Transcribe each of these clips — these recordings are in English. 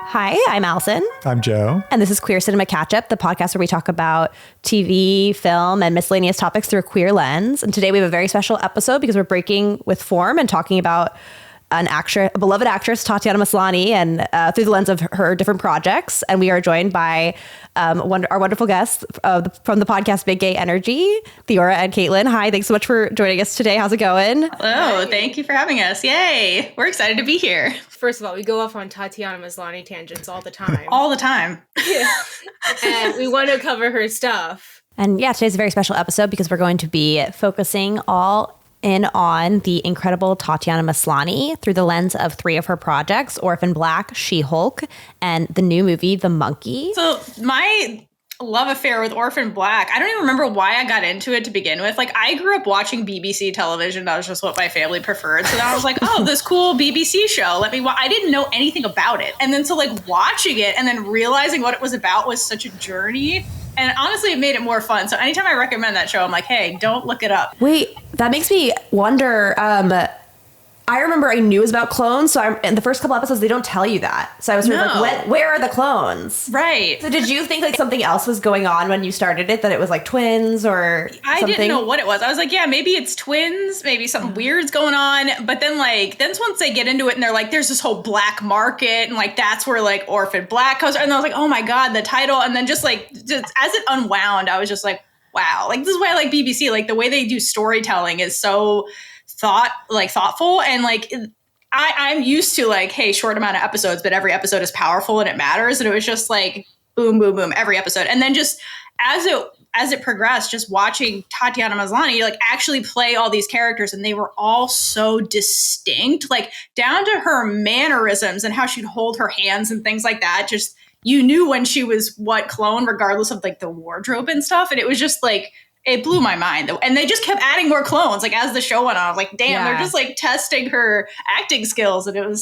Hi, I'm Allison. I'm Joe. And this is Queer Cinema Catchup, the podcast where we talk about TV, film, and miscellaneous topics through a queer lens. And today we have a very special episode because we're breaking with form and talking about a beloved actress, Tatiana Maslany, and through the lens of her different projects. And we are joined by our wonderful guests from the podcast Big Gay Energy, Theora and Kaitlynn. Hi, thanks so much for joining us today. How's it going? Hello, thank you for having us. Yay, we're excited to be here. First of all, we go off on Tatiana Maslany tangents all the time. All the time. Yeah. And we want to cover her stuff. And yeah, today's a very special episode because we're going to be focusing all in on the incredible Tatiana Maslany through the lens of three of her projects, Orphan Black, She-Hulk, and the new movie, The Monkey. So my love affair with Orphan Black, I don't even remember why I got into it to begin with. Like, I grew up watching BBC television. That was just what my family preferred. So then I was like, oh, this cool BBC show. I didn't know anything about it. And then so watching it and then realizing what it was about was such a journey. And honestly, it made it more fun. So anytime I recommend that show, I'm like, hey, don't look it up. Wait, that makes me wonder. I remember I knew it was about clones. So in the first couple episodes, they don't tell you that. So I was sort of like, where are the clones? Right. So did you think something else was going on when you started it? That it was like twins or something? I didn't know what it was. I was like, yeah, maybe it's twins. Maybe something weird's going on. But then once they get into it and they're like, there's this whole black market. And that's where Orphan Black comes. And I was like, oh my God, the title. And then just as it unwound, I was just like, wow, this is why I like BBC. The way they do storytelling is so thoughtful. And I'm used to hey, short amount of episodes, but every episode is powerful and it matters. And it was just boom, boom, boom, every episode. And then just as it progressed, just watching Tatiana Maslany actually play all these characters, and they were all so distinct, down to her mannerisms and how she'd hold her hands and things like that. Just you knew when she was what clone, regardless of the wardrobe and stuff. And it was just it blew my mind. And they just kept adding more clones as the show went on. I was like, damn, They're just testing her acting skills. And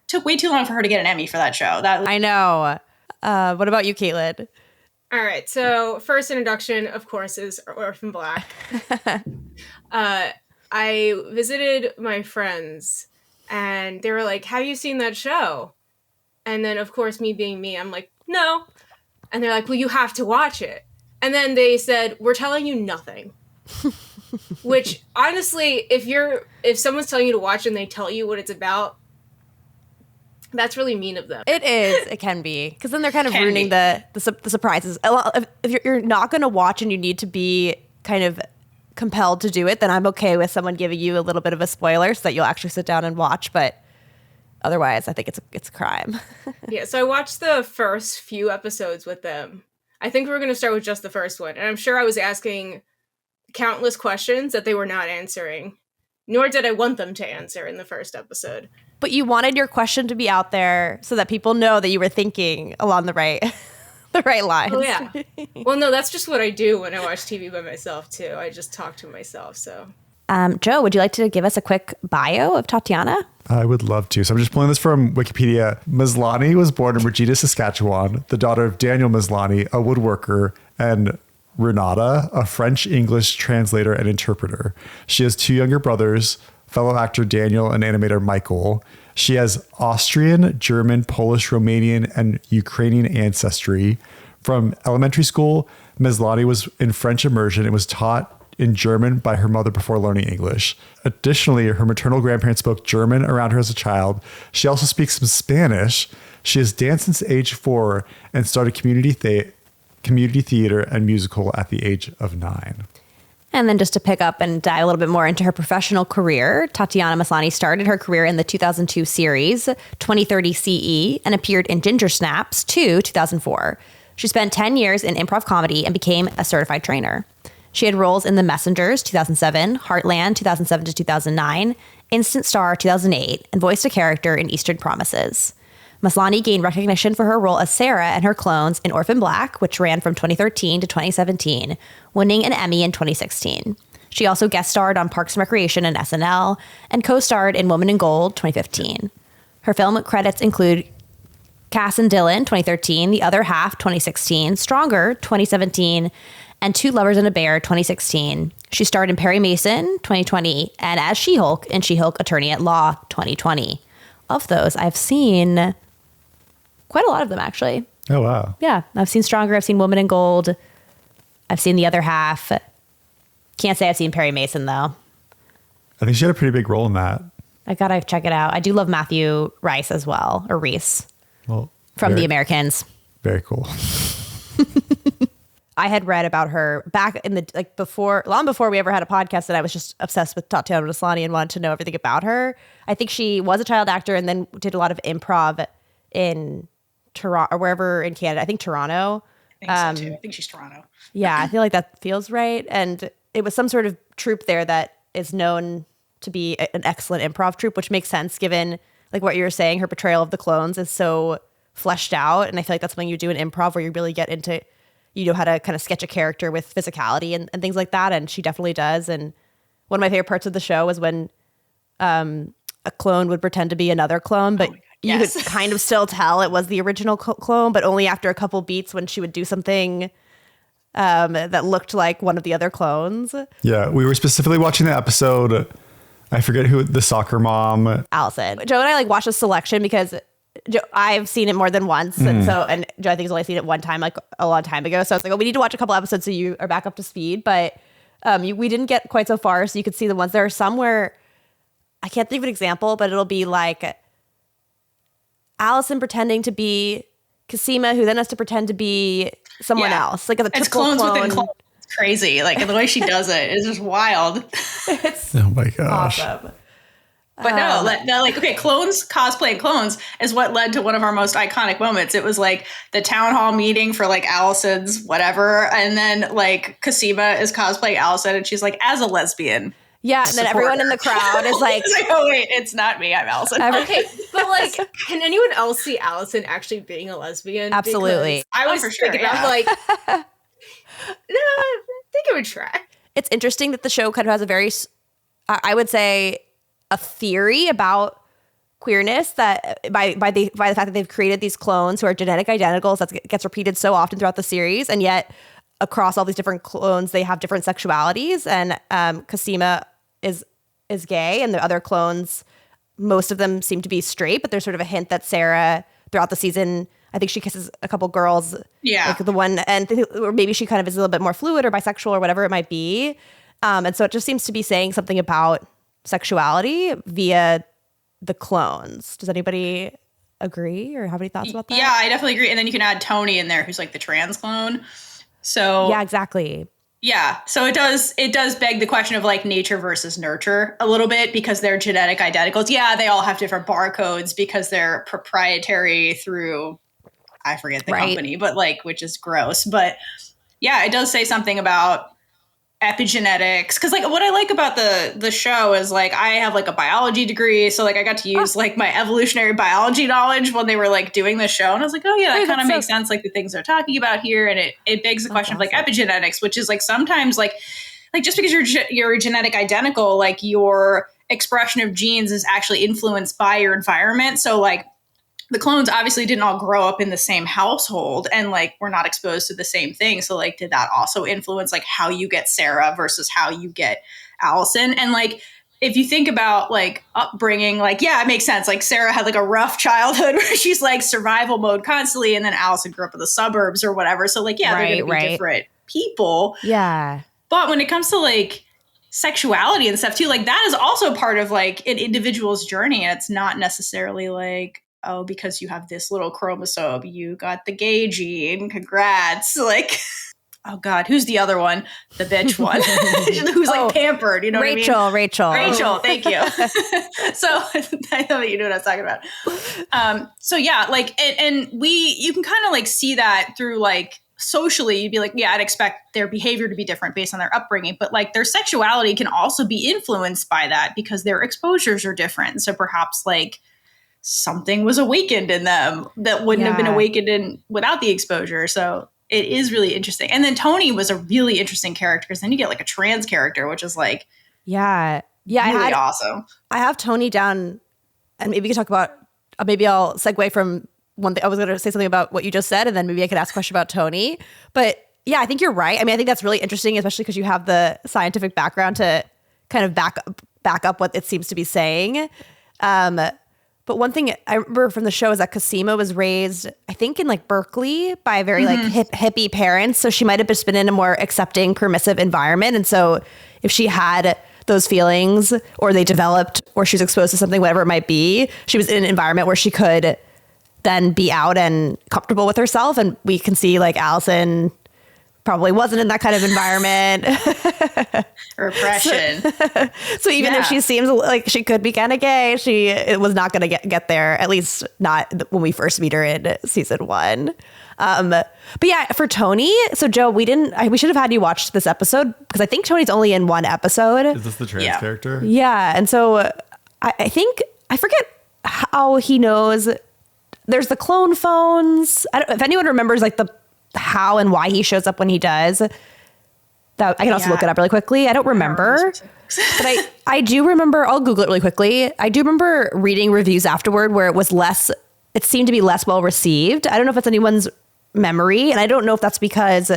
took way too long for her to get an Emmy for that show. I know. What about you, Kaitlynn? All right. So first introduction, of course, is Orphan Black. I visited my friends and they were like, have you seen that show? And then, of course, me being me, I'm like, no. And they're like, well, you have to watch it. And then they said, we're telling you nothing. Which, honestly, if someone's telling you to watch and they tell you what it's about, that's really mean of them. It is. It can be. Because then they're kind of ruining the surprises. If you're not going to watch and you need to be kind of compelled to do it, then I'm okay with someone giving you a little bit of a spoiler so that you'll actually sit down and watch. But otherwise, I think it's a crime. Yeah, so I watched the first few episodes with them. I think we're going to start with just the first one. And I'm sure I was asking countless questions that they were not answering. Nor did I want them to answer in the first episode. But you wanted your question to be out there so that people know that you were thinking along the right lines. Oh, yeah. Well, no, that's just what I do when I watch TV by myself, too. I just talk to myself, so... Joe, would you like to give us a quick bio of Tatiana? I would love to. So I'm just pulling this from Wikipedia. Maslany was born in Regina, Saskatchewan, the daughter of Daniel Maslany, a woodworker, and Renata, a French-English translator and interpreter. She has two younger brothers, fellow actor Daniel and animator Michael. She has Austrian, German, Polish, Romanian, and Ukrainian ancestry. From elementary school, Maslany was in French immersion and was taught in German by her mother before learning English. Additionally, her maternal grandparents spoke German around her as a child. She also speaks some Spanish. She has danced since age 4 and started community theater and musical at the age of 9. And then just to pick up and dive a little bit more into her professional career, Tatiana Maslany started her career in the 2002 series 2030 CE and appeared in Ginger Snaps 2004. She spent 10 years in improv comedy and became a certified trainer. She had roles in The Messengers 2007, Heartland 2007 to 2009, Instant Star 2008, and voiced a character in Eastern Promises. Maslany gained recognition for her role as Sarah and her clones in Orphan Black, which ran from 2013 to 2017, winning an Emmy in 2016. She also guest starred on Parks and Recreation and SNL, and co-starred in Woman in Gold 2015. Her film credits include Cass and Dylan 2013, The Other Half 2016, Stronger 2017, and Two Lovers and a Bear 2016. She starred in Perry Mason 2020 and as She-Hulk in She-Hulk Attorney at Law 2020. Of those, I've seen Quite a lot of them, actually. Oh, wow. Yeah. I've seen Stronger. I've seen Woman in Gold. I've seen The Other Half. Can't say I've seen Perry Mason, though. I think she had a pretty big role in that. I gotta check it out. I do love Matthew Rice as well, or Reese, Well, from very, The Americans. Very cool. I had read about her back in the, like, long before we ever had a podcast, and I was just obsessed with Tatiana Maslany and wanted to know everything about her. I think she was a child actor and then did a lot of improv in Toronto or wherever in Canada. I think Toronto. I think so too. I think she's Toronto. Yeah, I feel like that feels right. And it was some sort of troupe there that is known to be an excellent improv troupe, which makes sense given like what you were saying. Her portrayal of the clones is so fleshed out. And I feel like that's something you do in improv where you really get into, you know how to kind of sketch a character with physicality and things like that. And she definitely does. And one of my favorite parts of the show was when a clone would pretend to be another clone, but you could kind of still tell it was the original clone, but only after a couple beats when she would do something that looked like one of the other clones. Yeah, we were specifically watching the episode. I forget who, the soccer mom. Allison. Joe and I like watched a selection because I've seen it more than once. And Joe I think has only seen it one time, like a long time ago. So I was like, oh, we need to watch a couple episodes so you are back up to speed. But we didn't get quite so far. So you could see the ones. There are some where I can't think of an example, but it'll be like Allison pretending to be Cosima, who then has to pretend to be someone else. Like a it's clones within clones. It's crazy. Like the way she does it is just wild. It's oh my gosh. awesome. But clones cosplaying clones is what led to one of our most iconic moments. It was like the town hall meeting for like Allison's whatever. And then like Cosima is cosplaying Allison and she's like, as a lesbian. Yeah, and then everyone in the crowd is like, oh wait, it's not me, I'm Allison. Okay, but like, can anyone else see Allison actually being a lesbian? Absolutely. Because I was thinking about like, no, I think it would try. It's interesting that the show kind of has a very, I would say, a theory about queerness that by the fact that they've created these clones who are genetic identicals that gets repeated so often throughout the series, and yet across all these different clones they have different sexualities, and Cosima is gay, and the other clones, most of them seem to be straight, but there's sort of a hint that Sarah throughout the season, I think she kisses a couple girls, like the one, and or maybe she kind of is a little bit more fluid or bisexual or whatever it might be, and so it just seems to be saying something about sexuality via the clones. Does anybody agree or have any thoughts about that? Yeah, I definitely agree. And then you can add Tony in there, who's like the trans clone. So yeah, exactly. Yeah. So it does beg the question of like nature versus nurture a little bit, because they're genetic identicals. Yeah, they all have different barcodes because they're proprietary through, I forget the company, but like, which is gross. But yeah, it does say something about epigenetics, because like what I like about the show is like I have like a biology degree, so like I got to use like my evolutionary biology knowledge when they were like doing the show, and I was like, oh yeah, that kind of makes sense, like the things they're talking about here. And it begs the question of like epigenetics, which is like sometimes like just because you're genetic identical, like your expression of genes is actually influenced by your environment. So like the clones obviously didn't all grow up in the same household, and like we're not exposed to the same thing. So like, did that also influence like how you get Sarah versus how you get Allison? And like, if you think about like upbringing, like, yeah, it makes sense. Like Sarah had like a rough childhood where she's like survival mode constantly. And then Allison grew up in the suburbs or whatever. So like, yeah, they're going to be different people. Yeah. But when it comes to like sexuality and stuff too, like that is also part of like an individual's journey. And it's not necessarily like, oh, because you have this little chromosome, you got the gay gene, congrats. Like, oh God, who's the other one? The bitch one. Who's like pampered, you know Rachel, what I mean? Rachel, thank you. So I know that you know what I was talking about. So yeah, like, and you can kind of like see that through like socially, you'd be like, yeah, I'd expect their behavior to be different based on their upbringing, but like their sexuality can also be influenced by that because their exposures are different. So perhaps like something was awakened in them that wouldn't have been awakened without the exposure. So it is really interesting. And then Tony was a really interesting character, because then you get like a trans character, which is like, really awesome. I have Tony down, and maybe we could talk about, maybe I'll segue from one thing. I was going to say something about what you just said, and then maybe I could ask a question about Tony. But yeah, I think you're right. I mean, I think that's really interesting, especially because you have the scientific background to kind of back up what it seems to be saying. But one thing I remember from the show is that Cosima was raised, I think, in like Berkeley by very like hippie parents. So she might have just been in a more accepting, permissive environment. And so if she had those feelings or they developed or she was exposed to something, whatever it might be, she was in an environment where she could then be out and comfortable with herself. And we can see like Allison probably wasn't in that kind of environment. Repression. So even if she seems like she could be kind of gay, it was not going to get there, at least not when we first meet her in season 1. But yeah, for Tony, so Joe, we should have had you watch this episode because I think Tony's only in 1 episode. Is this the trans character? Yeah. And so I think, I forget how he knows there's the clone phones. I don't, if anyone remembers like the how and why he shows up when he does, that I can also look it up really quickly. I don't remember, but I do remember, I'll Google it really quickly. I do remember reading reviews afterward where it seemed to be less well received. I don't know if that's anyone's memory. And I don't know if that's because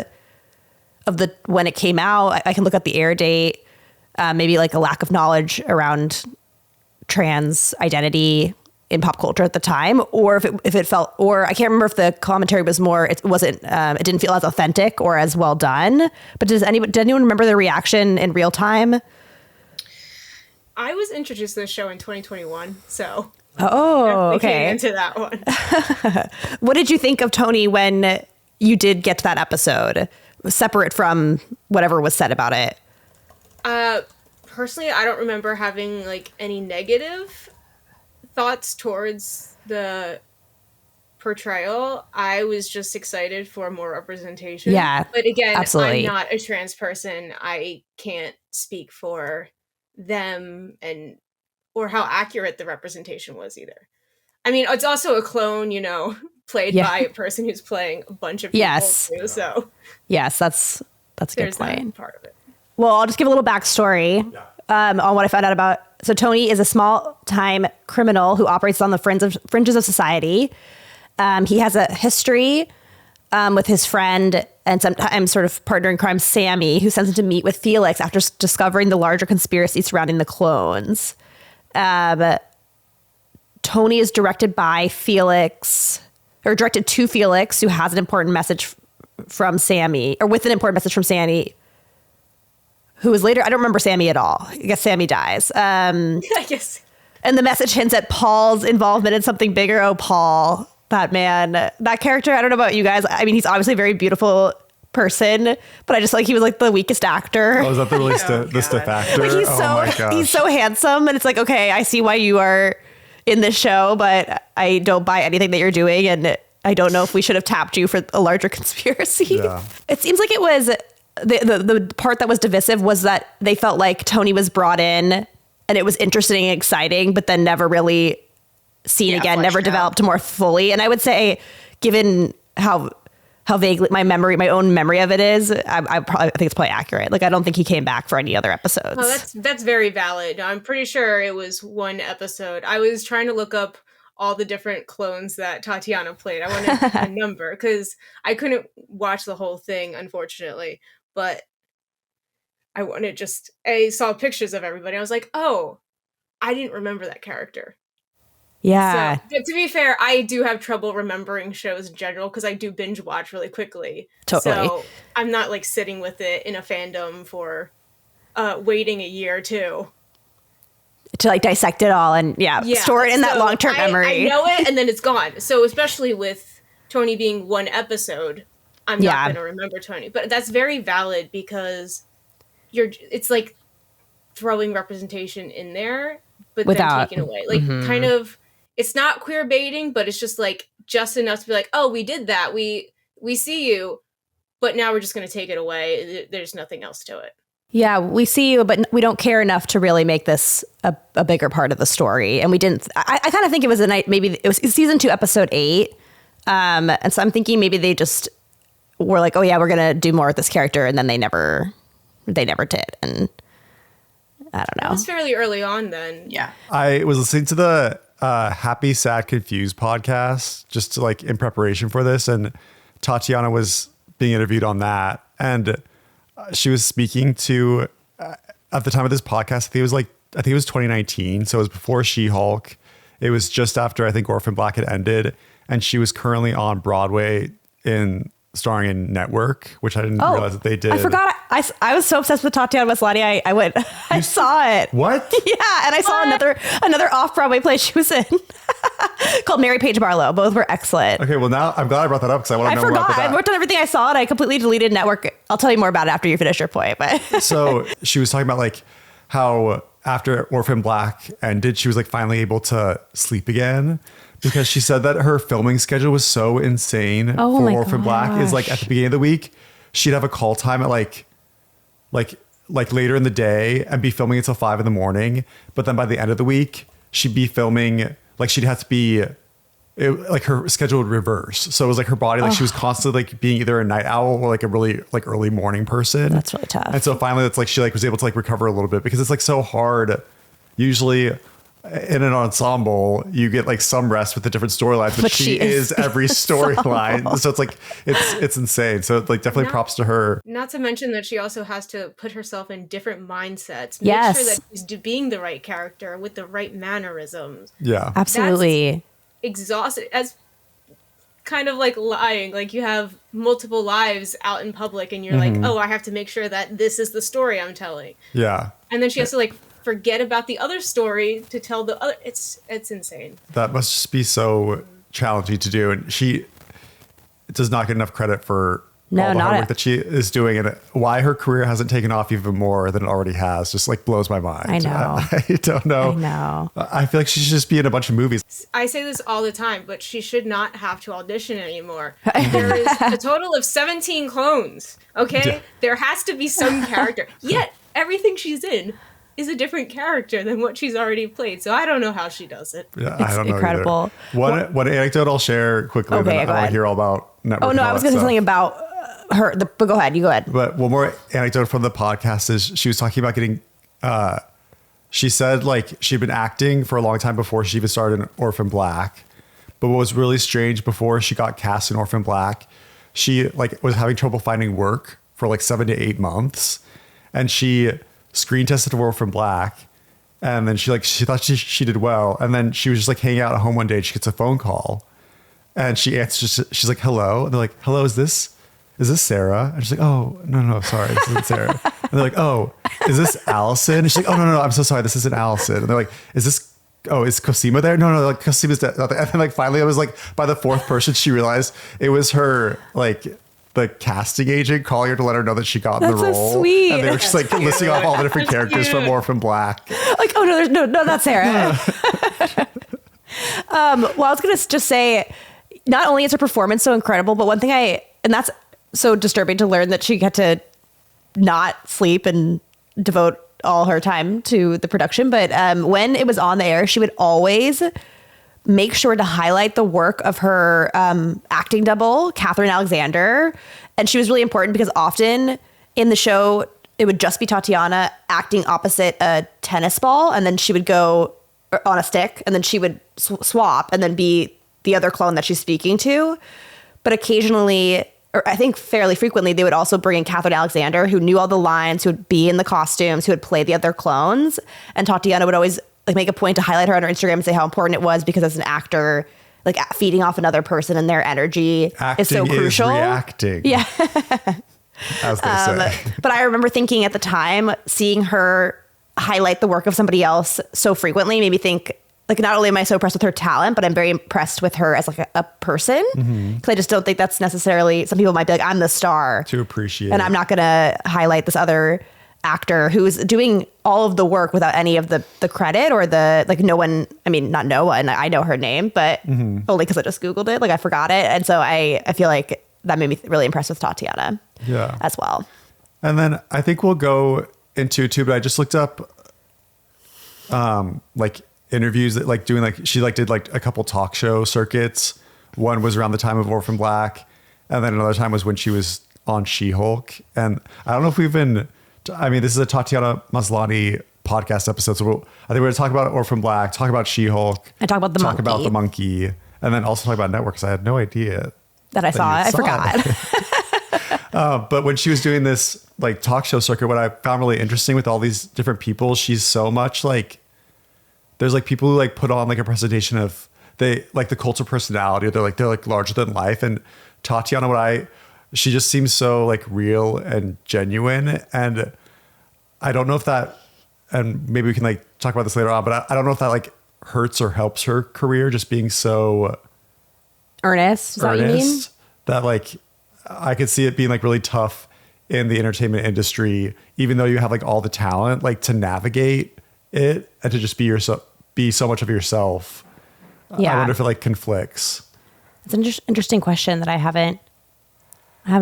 of when it came out. I can look at the air date, maybe like a lack of knowledge around trans identity in pop culture at the time, or if it felt, or I can't remember if the commentary was more, it didn't feel as authentic or as well done. But did anyone remember the reaction in real time? I was introduced to the show in 2021, so okay, into that one. What did you think of Tony when you did get to that episode, separate from whatever was said about it? Personally, I don't remember having like any negative thoughts towards the portrayal. I was just excited for more representation. Yeah, but again, absolutely. I'm not a trans person. I can't speak for them or how accurate the representation was either. I mean, it's also a clone, played by a person who's playing a bunch of people too, so yes, that's a good point. That part of it. Well, I'll just give a little backstory on what I found out about. So Tony is a small-time criminal who operates on the fringes of society. He has a history with his friend and sometimes sort of partner in crime, Sammy, who sends him to meet with Felix after discovering the larger conspiracy surrounding the clones. Tony is directed to Felix, who has an important message from Sammy, or with an important message from Sammy, who is later, I don't remember Sammy at all. I guess Sammy dies. I guess. And the message hints at Paul's involvement in something bigger. Oh, Paul, that man, that character. I don't know about you guys. I mean, he's obviously a very beautiful person, but I just he was like the weakest actor. Oh, is that the really the stiff actor? Like he's so handsome. And it's like, okay, I see why you are in this show, but I don't buy anything that you're doing. And I don't know if we should have tapped you for a larger conspiracy. Yeah. It seems like it was... The part that was divisive was that they felt like Tony was brought in and it was interesting and exciting, but then never really seen again, never developed more fully. And I would say, given how vaguely my own memory of it is, I think it's probably accurate. Like, I don't think he came back for any other episodes. Oh, that's very valid. I'm pretty sure it was 1 episode. I was trying to look up all the different clones that Tatiana played. I wanted a number because I couldn't watch the whole thing, unfortunately. But I saw pictures of everybody. I was like, oh, I didn't remember that character. Yeah. So, to be fair, I do have trouble remembering shows in general because I do binge watch really quickly. Totally. So I'm not sitting with it in a fandom for waiting a year or 2. To dissect it all and store it in that long-term memory. I know it and then it's gone. So especially with Tony being 1 episode, I'm not going to remember Tony. But that's very valid because it's like throwing representation in there, but then taking away. Kind of, it's not queer baiting, but it's just just enough to be like, oh, we did that. We see you, but now we're just going to take it away. There's nothing else to it. Yeah, we see you, but we don't care enough to really make this a bigger part of the story. And we didn't, I kind of think it was maybe it was season 2, episode 8. And so I'm thinking maybe they just were like, oh yeah, we're going to do more with this character. And then they never did. And I don't know. It was fairly early on then. Yeah. I was listening to the Happy, Sad, Confused podcast just to in preparation for this. And Tatiana was being interviewed on that. And she was speaking to, at the time of this podcast, I think it was 2019. So it was before She-Hulk. It was just after I think Orphan Black had ended, and she was currently on Broadway starring in Network, which I didn't realize that they did. I forgot. I was so obsessed with Tatiana Maslany. I went. I saw it. What? Yeah, and I saw another off Broadway play she was in called Mary Page Barlow. Both were excellent. Okay, well now I'm glad I brought that up because I want to know more about forgot. that. I worked on everything I saw, and I completely deleted Network. I'll tell you more about it after you finish your point. But So she was talking about like how after Orphan Black ended, she was like finally able to sleep again. Because she said that her filming schedule was so insane for Orphan Black is like at the beginning of the week, she'd have a call time at like later in the day and be filming until 5 a.m. But then by the end of the week, she'd be filming, like she'd have to be, like her schedule would reverse. So it was like her body, like she was constantly like being either a night owl or like a really like early morning person. That's really tough. And so finally it's like she like was able to like recover a little bit because it's like so hard. Usually in an ensemble, you get like some rest with the different storylines, but she is every storyline. So it's like it's insane. So like definitely props to her. Not to mention that she also has to put herself in different mindsets. Yes. Make sure that she's being the right character with the right mannerisms. Yeah. absolutely. Exhausted as kind of like lying. Like you have multiple lives out in public and you're like, oh, I have to make sure that this is the story I'm telling. Yeah. And then she has to like forget about the other story to tell the other. It's insane. That must just be so challenging to do. And she does not get enough credit for all the hard work that she is doing, and why her career hasn't taken off even more than it already has just like blows my mind. I know. I don't know. I know. I feel like she should just be in a bunch of movies. I say this all the time, but she should not have to audition anymore. There is a total of 17 clones. Okay? Yeah. There has to be some character. Yet everything she's in is a different character than what she's already played. So I don't know how she does it. Yeah, It's I don't know incredible. Either. One anecdote I'll share quickly. Okay, then I want to hear all about Network. Oh no, I was going to say something about her. But go ahead. You go ahead. But one more anecdote from the podcast is she was talking about getting. She said like she'd been acting for a long time before she even started in Orphan Black. But what was really strange, before she got cast in Orphan Black, she like was having trouble finding work for like 7 to 8 months, and she screen tested for Orphan Black, and then she thought she did well, and then she was just like hanging out at home one day and she gets a phone call, and she answers, she's like, hello, and they're like, hello, is this Sarah? And she's like, oh no, sorry, this isn't Sarah. And they're like, oh, is this Allison? And she's like, oh no, I'm so sorry, this isn't Allison. And they're like, is Cosima there? No, like Cosima's dead. And then like finally it was like by the fourth person she realized it was her like the casting agent calling her to let her know that she got in the role. So sweet. And they were just like listing off all the different characters from Orphan Black. Like, oh no, no, not Sarah. Well, I was gonna just say, not only is her performance so incredible, but one thing and that's so disturbing to learn that she had to not sleep and devote all her time to the production. But when it was on the air, she would always make sure to highlight the work of her acting double, Catherine Alexander. And she was really important because often in the show, it would just be Tatiana acting opposite a tennis ball, and then she would go on a stick, and then she would swap and then be the other clone that she's speaking to. But occasionally, or I think fairly frequently, they would also bring in Catherine Alexander, who knew all the lines, who would be in the costumes, who would play the other clones. And Tatiana would always like make a point to highlight her on her Instagram and say how important it was, because as an actor, like feeding off another person and their energy Acting is so crucial. Is reacting. Yeah. As they say. But I remember thinking at the time, seeing her highlight the work of somebody else so frequently made me think, like, not only am I so impressed with her talent, but I'm very impressed with her as like a person. Because I just don't think that's necessarily, some people might be like, I'm the star. To appreciate. And I'm not going to highlight this other actor who's doing all of the work without any of the credit or the, like, no one, I mean, not no one, I know her name, but only because I just Googled it, like I forgot it. And so I feel like that made me really impressed with Tatiana as well. And then I think we'll go into too, but I just looked up like interviews that like doing, like she like did like a couple talk show circuits. One was around the time of Orphan Black, and then another time was when she was on She-Hulk. And I don't know if we've been, I mean, this is a Tatiana Maslany podcast episode, so I think we're going to talk about Orphan Black, talk about She-Hulk, and talk about the monkey. About the monkey, and then also talk about Network, because I had no idea that I saw it. I forgot. But when she was doing this like talk show circuit, what I found really interesting with all these different people, she's so much like there's like people who like put on like a presentation of they like the cult of personality. Or they're like larger than life. And Tatiana, she just seems so like real and genuine. And I don't know if that, and maybe we can like talk about this later on, but I don't know if that like hurts or helps her career, just being so Earnest. Is that what you mean? That like I could see it being like really tough in the entertainment industry, even though you have like all the talent, like to navigate it and to just be so much of yourself. Yeah. I wonder if it like conflicts. It's an interesting question that I haven't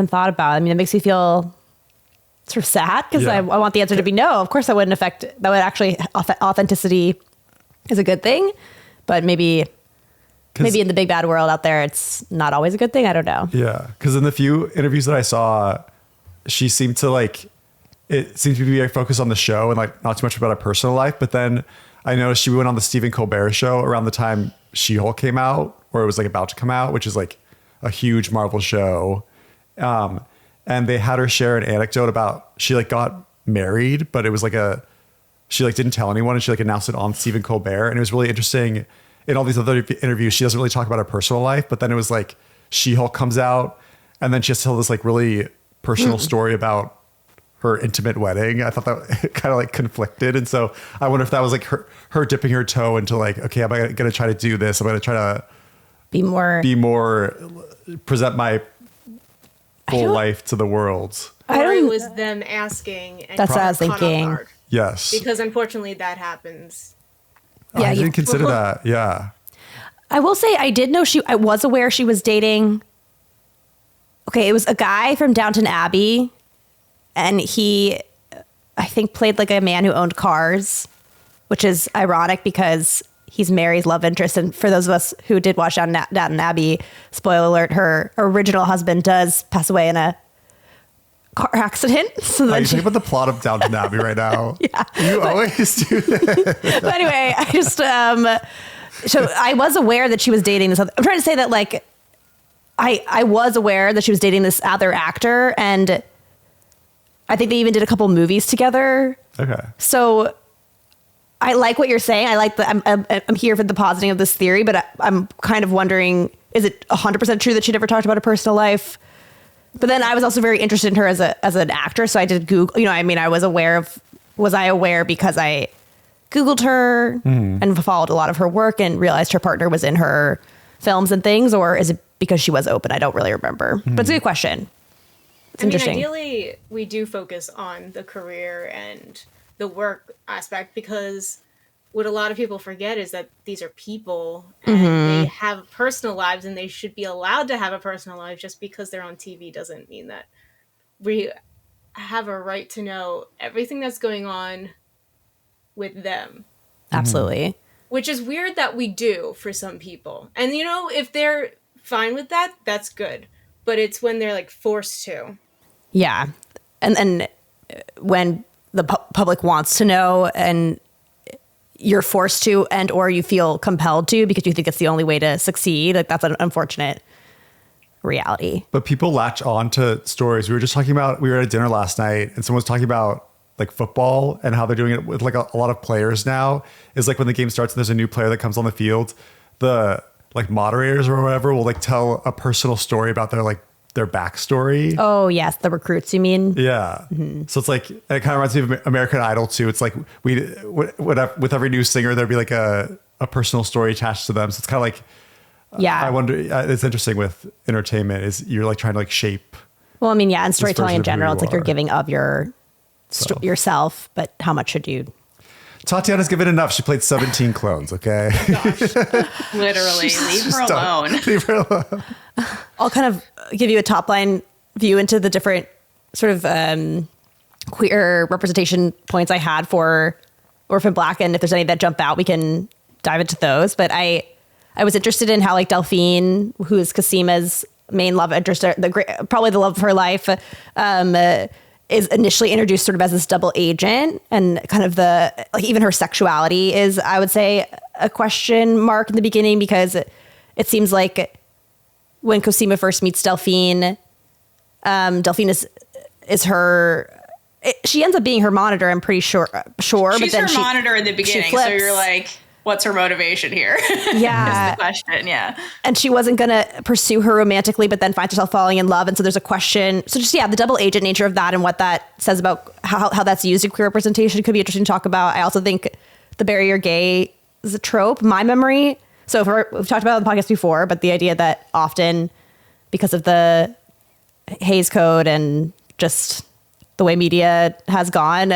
thought about. I mean, it makes me feel sort of sad because I want the answer to be no. Of course, that wouldn't affect. That would actually authenticity is a good thing, but maybe in the big bad world out there, it's not always a good thing. I don't know. Yeah, because in the few interviews that I saw, she seemed to like it seemed to be very focused on the show and like not too much about her personal life. But then I noticed she went on the Stephen Colbert show around the time She-Hulk came out, or it was like about to come out, which is like a huge Marvel show. And they had her share an anecdote about she like got married, but it was like she like didn't tell anyone, and she like announced it on Stephen Colbert. And it was really interesting. In all these other interviews, she doesn't really talk about her personal life, but then it was like She-Hulk comes out, and then she has to tell this like really personal story about her intimate wedding. I thought that kind of like conflicted. And so I wonder if that was like her dipping her toe into like, okay, I'm going to try to do this. I'm going to try to be more, present my full life to the world. Or it was them asking. And that's what I was thinking. Yes. Because unfortunately that happens. I didn't consider that. Yeah. I will say I did know I was aware she was dating. Okay. It was a guy from Downton Abbey, and he, I think, played like a man who owned cars, which is ironic because he's Mary's love interest. And for those of us who did watch Downton Abbey, spoiler alert, her original husband does pass away in a car accident. So Are you talking about the plot of Downton Abbey right now? Yeah. You always do that. But anyway, I just, so I was aware that she was dating this other, I'm trying to say that like, I was aware that she was dating this other actor, and I think they even did a couple movies together. Okay. So I like what you're saying. I like I'm here for the positing of this theory, but I'm kind of wondering, is it 100% true that she never talked about her personal life? But then I was also very interested in her as an actor. So I did Google, I mean, was I aware because I Googled her and followed a lot of her work and realized her partner was in her films and things, or is it because she was open? I don't really remember, but it's a good question. It's interesting. Ideally, we do focus on the career and the work aspect, because what a lot of people forget is that these are people and they have personal lives, and they should be allowed to have a personal life. Just because they're on TV doesn't mean that we have a right to know everything that's going on with them. Absolutely. Which is weird that we do for some people. And if they're fine with that, that's good. But it's when they're like forced to. Yeah. And when the public wants to know and you're forced to, and or you feel compelled to because you think it's the only way to succeed, like that's an unfortunate reality. But people latch on to stories. We were at a dinner last night, and someone was talking about like football and how they're doing it with like a lot of players now. Is like when the game starts and there's a new player that comes on the field, the like moderators or whatever will like tell a personal story about their backstory. Oh yes, the recruits, you mean? Yeah. So it's like, it kind of reminds me of American Idol too. It's like with every new singer, there'd be like a personal story attached to them. So it's kind of like, yeah. I wonder, it's interesting with entertainment is you're like trying to like shape. Well, I mean, yeah, and storytelling in general, it's like you're are. giving of yourself, but how much should you? Tatiana's given enough. She played 17 clones, okay? Literally, leave her alone. Leave her alone. I'll kind of give you a top line view into the different sort of queer representation points I had for Orphan Black. And if there's any that jump out, we can dive into those. But I was interested in how like Delphine, who is Casima's main love interest, probably the love of her life, is initially introduced sort of as this double agent, and kind of even her sexuality is, I would say, a question mark in the beginning, because it seems like when Cosima first meets Delphine, Delphine is her, she ends up being her monitor, I'm pretty sure. She's but then her monitor in the beginning, so you're like, what's her motivation here? Yeah. Is the question. Yeah. And she wasn't going to pursue her romantically, but then finds herself falling in love. And so there's a question. So just, the double agent nature of that and what that says about how that's used in queer representation could be interesting to talk about. I also think the bury your gay is a trope. My memory. So we've talked about it on the podcast before, but the idea that often because of the Hays Code and just the way media has gone,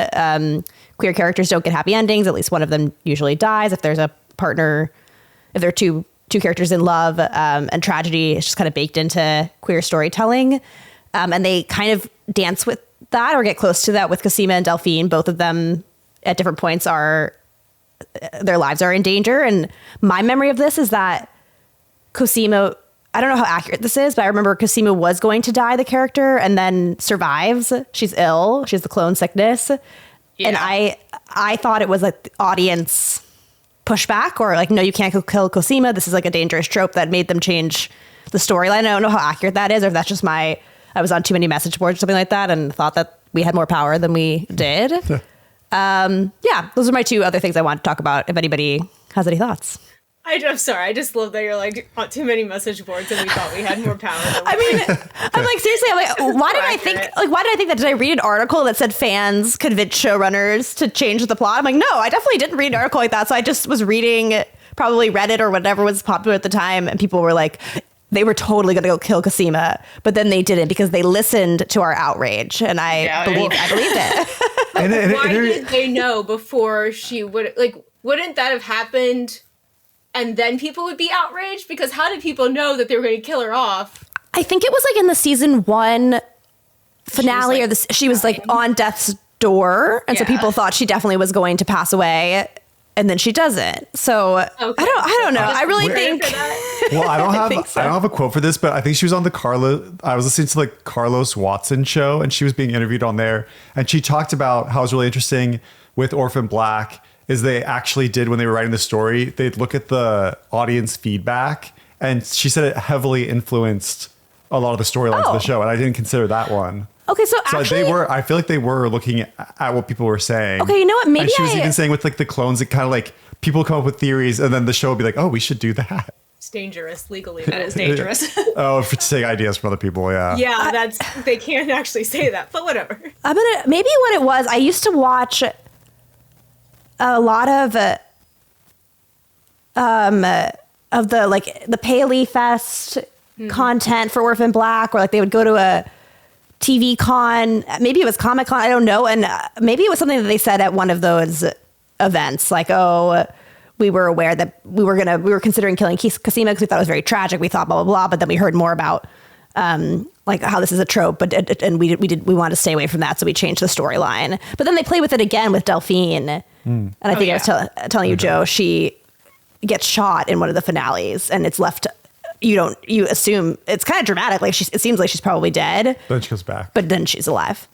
queer characters don't get happy endings. At least one of them usually dies. If there's a partner, if there are two characters in love, and tragedy is just kind of baked into queer storytelling. And they kind of dance with that or get close to that with Cosima and Delphine. Both of them at different points their lives are in danger. And my memory of this is that Cosima, I don't know how accurate this is, but I remember Cosima was going to die, the character, and then survives. She's ill. She has the clone sickness. Yeah. And I thought it was like the audience pushback or like, no, you can't kill Cosima. This is like a dangerous trope that made them change the storyline. I don't know how accurate that is, or if that's just I was on too many message boards or something like that and thought that we had more power than we did. Those are my two other things I want to talk about. If anybody has any thoughts. I'm sorry. I just love that you're like on too many message boards and we thought we had more power. I'm like, seriously, I'm like, why did I think that? Did I read an article that said fans convinced showrunners to change the plot? I'm like, no, I definitely didn't read an article like that. So I just was reading probably Reddit or whatever was popular at the time. And people were like, they were totally going to go kill Cosima, but then they didn't because they listened to our outrage. And I believed it. Why did they know before she would, like, wouldn't that have happened? And then people would be outraged? Because how did people know that they were going to kill her off? I think it was like in the season 1 finale, she was like on death's door. And so people thought she definitely was going to pass away. And then she doesn't. So I don't know. I really think. Well, I don't have a quote for this, but I think she was on I was listening to like Carlos Watson show and she was being interviewed on there. And she talked about how it was really interesting with Orphan Black is they actually did, when they were writing the story, they'd look at the audience feedback. And she said it heavily influenced a lot of the storylines of the show. And I didn't consider that one. Okay, so actually, I feel like they were looking at what people were saying. Okay, you know what? Maybe and she was even saying with like the clones, it kind of like people come up with theories, and then the show would be like, "Oh, we should do that." It's dangerous legally. That is dangerous. For taking ideas from other people, yeah. Yeah, they can't actually say that, but whatever. Maybe what it was. I used to watch a lot of the Paley Fest content for Orphan Black, or like they would go to a TV con, maybe it was Comic Con, I don't know. And maybe it was something that they said at one of those events, like, we were aware that we were considering killing Cosima because we thought it was very tragic. We thought blah, blah, blah. But then we heard more about like how this is a trope, and we wanted to stay away from that. So we changed the storyline. But then they play with it again with Delphine. And I think I was telling you, Joe, she gets shot in one of the finales and it's left. You assume it's kind of dramatic. Like it seems like she's probably dead. Then she goes back. But then she's alive.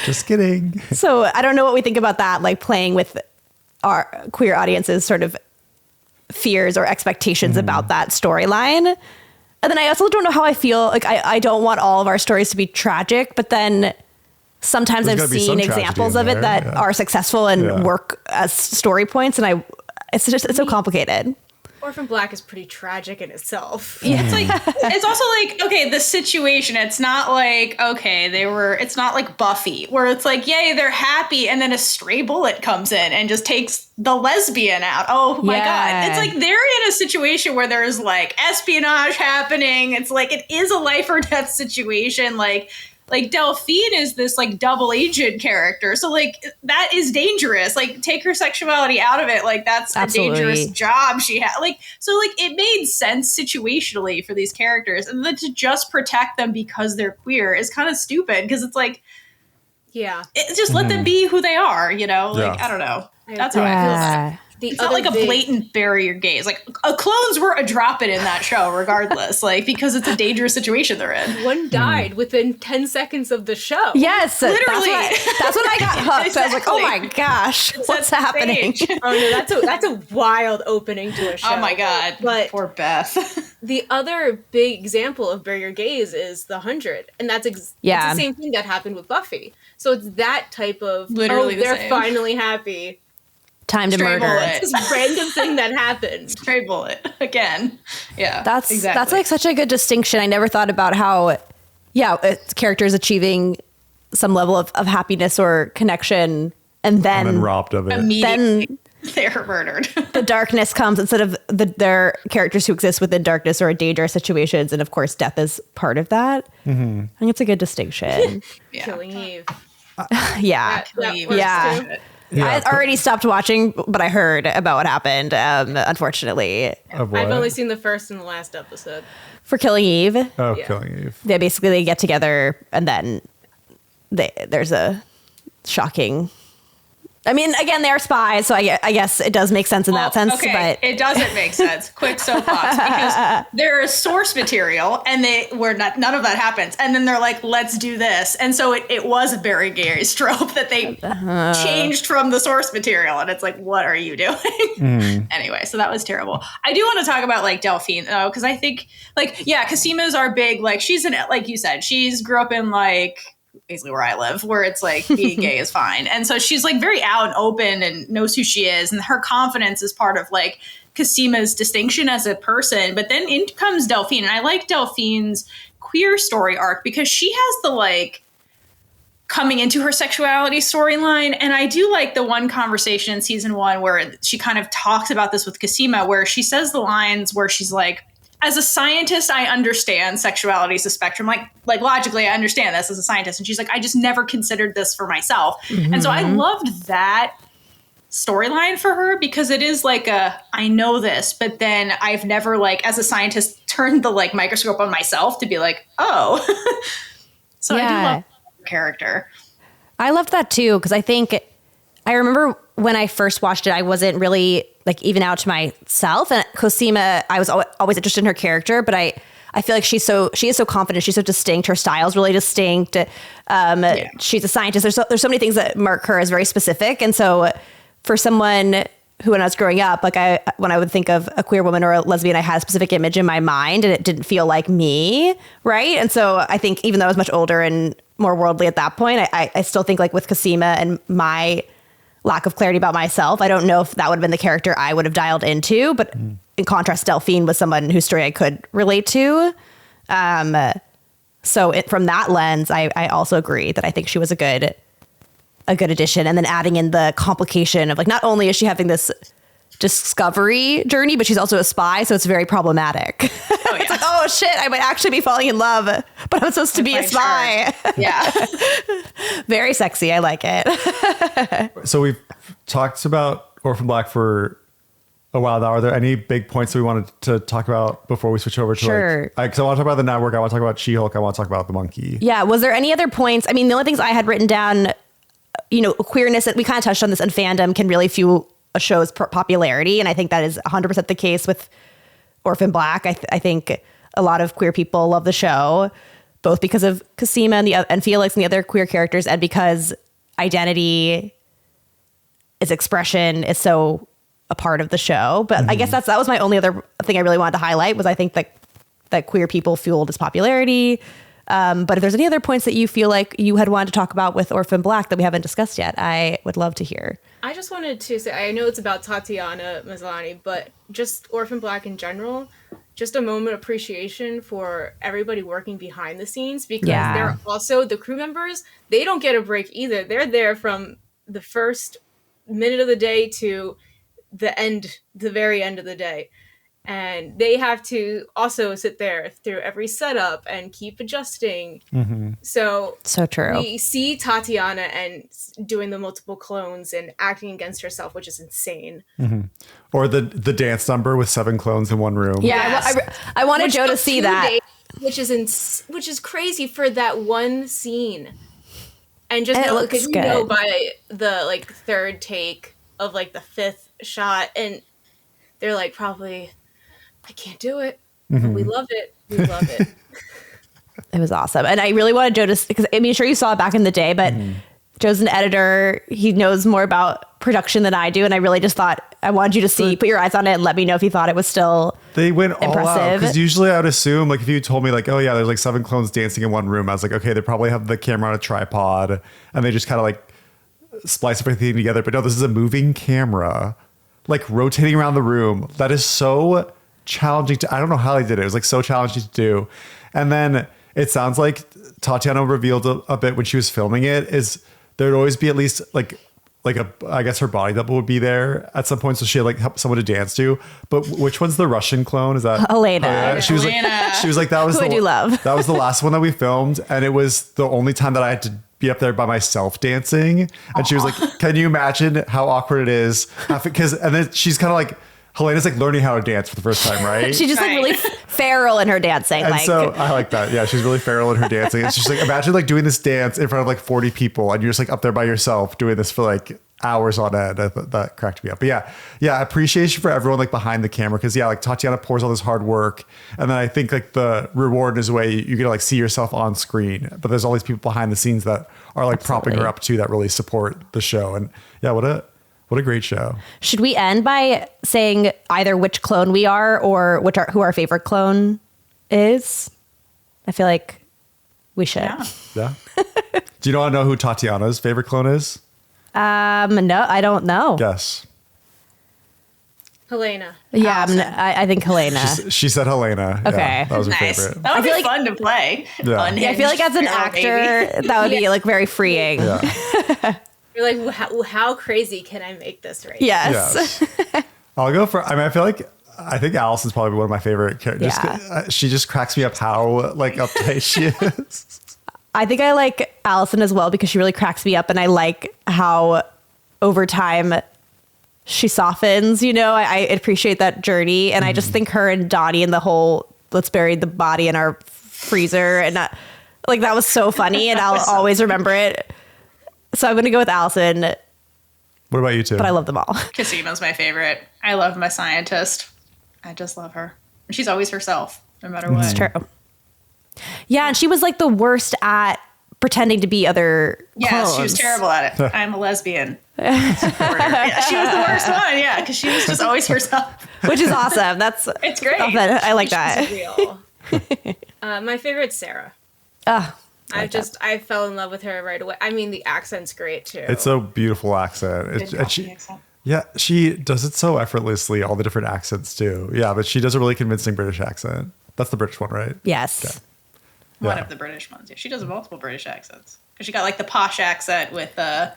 Just kidding. So I don't know what we think about that, like playing with our queer audience's sort of fears or expectations about that storyline. And then I also don't know how I feel. Like I don't want all of our stories to be tragic, but then sometimes I've seen examples of it that are successful and work as story points. And it's so complicated. Orphan Black is pretty tragic in itself. Yeah. It's also like, okay, the situation, it's not like, okay, it's not like Buffy, where it's like, yay, they're happy, and then a stray bullet comes in and just takes the lesbian out. Oh my God. It's like they're in a situation where there's like espionage happening. It's like it is a life or death situation. Like Delphine is this like double agent character. So like that is dangerous. Like take her sexuality out of it. Like that's Absolutely. A dangerous job she had. Like, so like it made sense situationally for these characters. And then to just protect them because they're queer is kind of stupid. Cause it's like, just let them be who they are, you know? Like, I don't know. That's how I feel about it. It's not like a blatant barrier gaze. Like clones were a drop-in in that show, regardless. Like because it's a dangerous situation they're in. One died within 10 seconds of the show. Yes, literally. That's when I got hooked. Exactly. I was like, oh my gosh, what's happening? Oh no, that's a wild opening to a show. Oh my God, but poor Beth. The other big example of barrier gaze is The 100, and that's it's the same thing that happened with Buffy. So it's that type of literally they're finally happy. Time to Stray murder. bullet. This random thing that happened. Stray bullet again. Yeah, That's like such a good distinction. I never thought about how, characters achieving some level of happiness or connection, and then robbed of it. immediately they're murdered. the darkness comes instead of their characters who exist within darkness or in dangerous situations, and of course, death is part of that. I think it's a good distinction. Killing Eve. Yeah. That Eve. works Yeah. too. Yeah, I had already stopped watching, but I heard about what happened, unfortunately. Of what? I've only seen the first and the last episode. For Killing Eve, Oh, Yeah. Killing Eve. they get together, and then there's a shocking... I mean, again, they're spies, so I guess it does make sense in that sense. Okay, But it doesn't make sense. Quick soapbox, because there is source material, and none of that happens. And then they're like, "Let's do this," and so it was a very Gary trope that they changed from the source material, and it's like, what are you doing? Anyway, so that was terrible. I do want to talk about like Delphine though, because I think Casima's our big she's like you said, she's grew up in basically where I live, where it's like being gay is fine. And so she's like very out and open and knows who she is. And her confidence is part of like Casima's distinction as a person. But then in comes Delphine. And I like Delphine's queer story arc because she has the coming into her sexuality storyline. And I do like the one conversation in season 1 where she kind of talks about this with Casima, where she says the lines where she's like, as a scientist, I understand sexuality is a spectrum. Like logically, I understand this as a scientist. And she's like, I just never considered this for myself. Mm-hmm. And so I loved that storyline for her because it is like I know this, but then I've never as a scientist turned the microscope on myself to be like, oh. So I do love her character. I loved that too, because I remember when I first watched it, I wasn't really even out to myself. And Cosima, I was always interested in her character, but I feel like she is so confident. She's so distinct. Her style is really distinct. She's a scientist. There's so many things that mark her as very specific. And so for someone who, when I was growing up, when I would think of a queer woman or a lesbian, I had a specific image in my mind and it didn't feel like me. Right. And so I think even though I was much older and more worldly at that point, I still think with Cosima and my lack of clarity about myself, I don't know if that would have been the character I would have dialed into, but in contrast, Delphine was someone whose story I could relate to. So from that lens, I also agree that I think she was a good addition. And then adding in the complication of not only is she having this discovery journey, but she's also a spy, so it's very problematic. Oh, yeah. It's oh shit, I might actually be falling in love, but I'm supposed to be a spy. Sure. Yeah. Very sexy. I like it. So we've talked about Orphan Black for a while now. Are there any big points that we wanted to talk about before we switch over to Sure. because I want to talk about the network, I want to talk about She-Hulk, I want to talk about the monkey. Yeah. Was there any other points? I mean, the only things I had written down, queerness, and we kind of touched on this, and fandom can really fuel a show's popularity. And I think that is 100% the case with Orphan Black. I think a lot of queer people love the show, both because of Cosima and Felix and the other queer characters, and because identity, its expression is so a part of the show. But I guess that was my only other thing I really wanted to highlight, was I think that queer people fueled its popularity. But if there's any other points that you feel like you had wanted to talk about with Orphan Black that we haven't discussed yet, I would love to hear. I just wanted to say, I know it's about Tatiana Maslany, but just Orphan Black in general, just a moment of appreciation for everybody working behind the scenes, because they're also the crew members. They don't get a break either. They're there from the first minute of the day to the very end of the day. And they have to also sit there through every setup and keep adjusting. Mm-hmm. So true. We see Tatiana and doing the multiple clones and acting against herself, which is insane. Mm-hmm. Or the dance number with 7 clones in one room. Yeah, yes. I wanted Joe to see that. Which is crazy for that one scene. And just because by the third take of the 5th shot, and they're probably, I can't do it. Mm-hmm. We love it. It was awesome. And I really wanted Joe to, because sure you saw it back in the day, but Joe's an editor. He knows more about production than I do. And I really just thought, I wanted you to put your eyes on it and let me know if you thought it was still They went all impressive. out. Because usually I would assume, if you told me oh yeah, there's 7 clones dancing in one room, I was like, okay, they probably have the camera on a tripod and they just kind of splice everything together. But no, this is a moving camera, like rotating around the room. That is so challenging I don't know how they did it. It was like so challenging to do. And then it sounds like Tatiana revealed a bit when she was filming it is there'd always be at least like I guess her body double would be there at some point. So she had like someone to dance to. But which one's the Russian clone? Is that Elena? Yeah. She was like, that was Who I do love. That was the last one that we filmed. And it was the only time that I had to be up there by myself dancing. And she was like, can you imagine how awkward it is? Because, and then she's kind of like, Helena's like learning how to dance for the first time, right? She's just like really feral in her dancing. And so I like that. Yeah, she's really feral in her dancing. It's just like, imagine like doing this dance in front of like 40 people and you're just like up there by yourself doing this for like hours on end. That cracked me up. But yeah, appreciation for everyone like behind the camera. Cause yeah, like Tatiana pours all this hard work. And then I think like the reward is a way you get to like see yourself on screen, but there's all these people behind the scenes that are like propping her up too, that really support the show. And yeah, what a great show. Should we end by saying either which clone we are or who our favorite clone is? I feel like we should. Yeah. Do you want to know who Tatiana's favorite clone is? No, I don't know. Guess. Helena. Yeah, I think Helena. She said Helena. Okay. Yeah, that was her Nice. favorite. That would feel be like- fun to play. Yeah. Yeah, I feel like as an Feral actor, baby. that would be like very freeing. Yeah. You're like, how crazy can I make this right? Yes. Yes. I'll go for, I think Allison's probably one of my favorite characters. Yeah. She just cracks me up how like uptight she is. I think I like Allison as well because she really cracks me up, and I like how over time she softens. You know, I appreciate that journey, and I just think her and Donnie and the whole let's bury the body in our freezer and that was so funny, and I'll always remember it. So I'm going to go with Allison. What about you two? But I love them all. Casima's my favorite. I love my scientist. I just love her. And she's always herself, no matter what. It's true. Yeah, and she was like the worst at pretending to be other clones. She was terrible at it. I'm a lesbian. Yeah, she was the worst one, yeah, because she was just always herself. Which is awesome. It's great. I like that. Real. My favorite's Sarah. I fell in love with her right away. I mean, the accent's great too. It's a beautiful accent. Yeah, she does it so effortlessly, all the different accents too. Yeah, but she does a really convincing British accent. That's the British one, right? Yes. Okay. One of the British ones. Yeah, she does multiple British accents. Because she got like the posh accent with the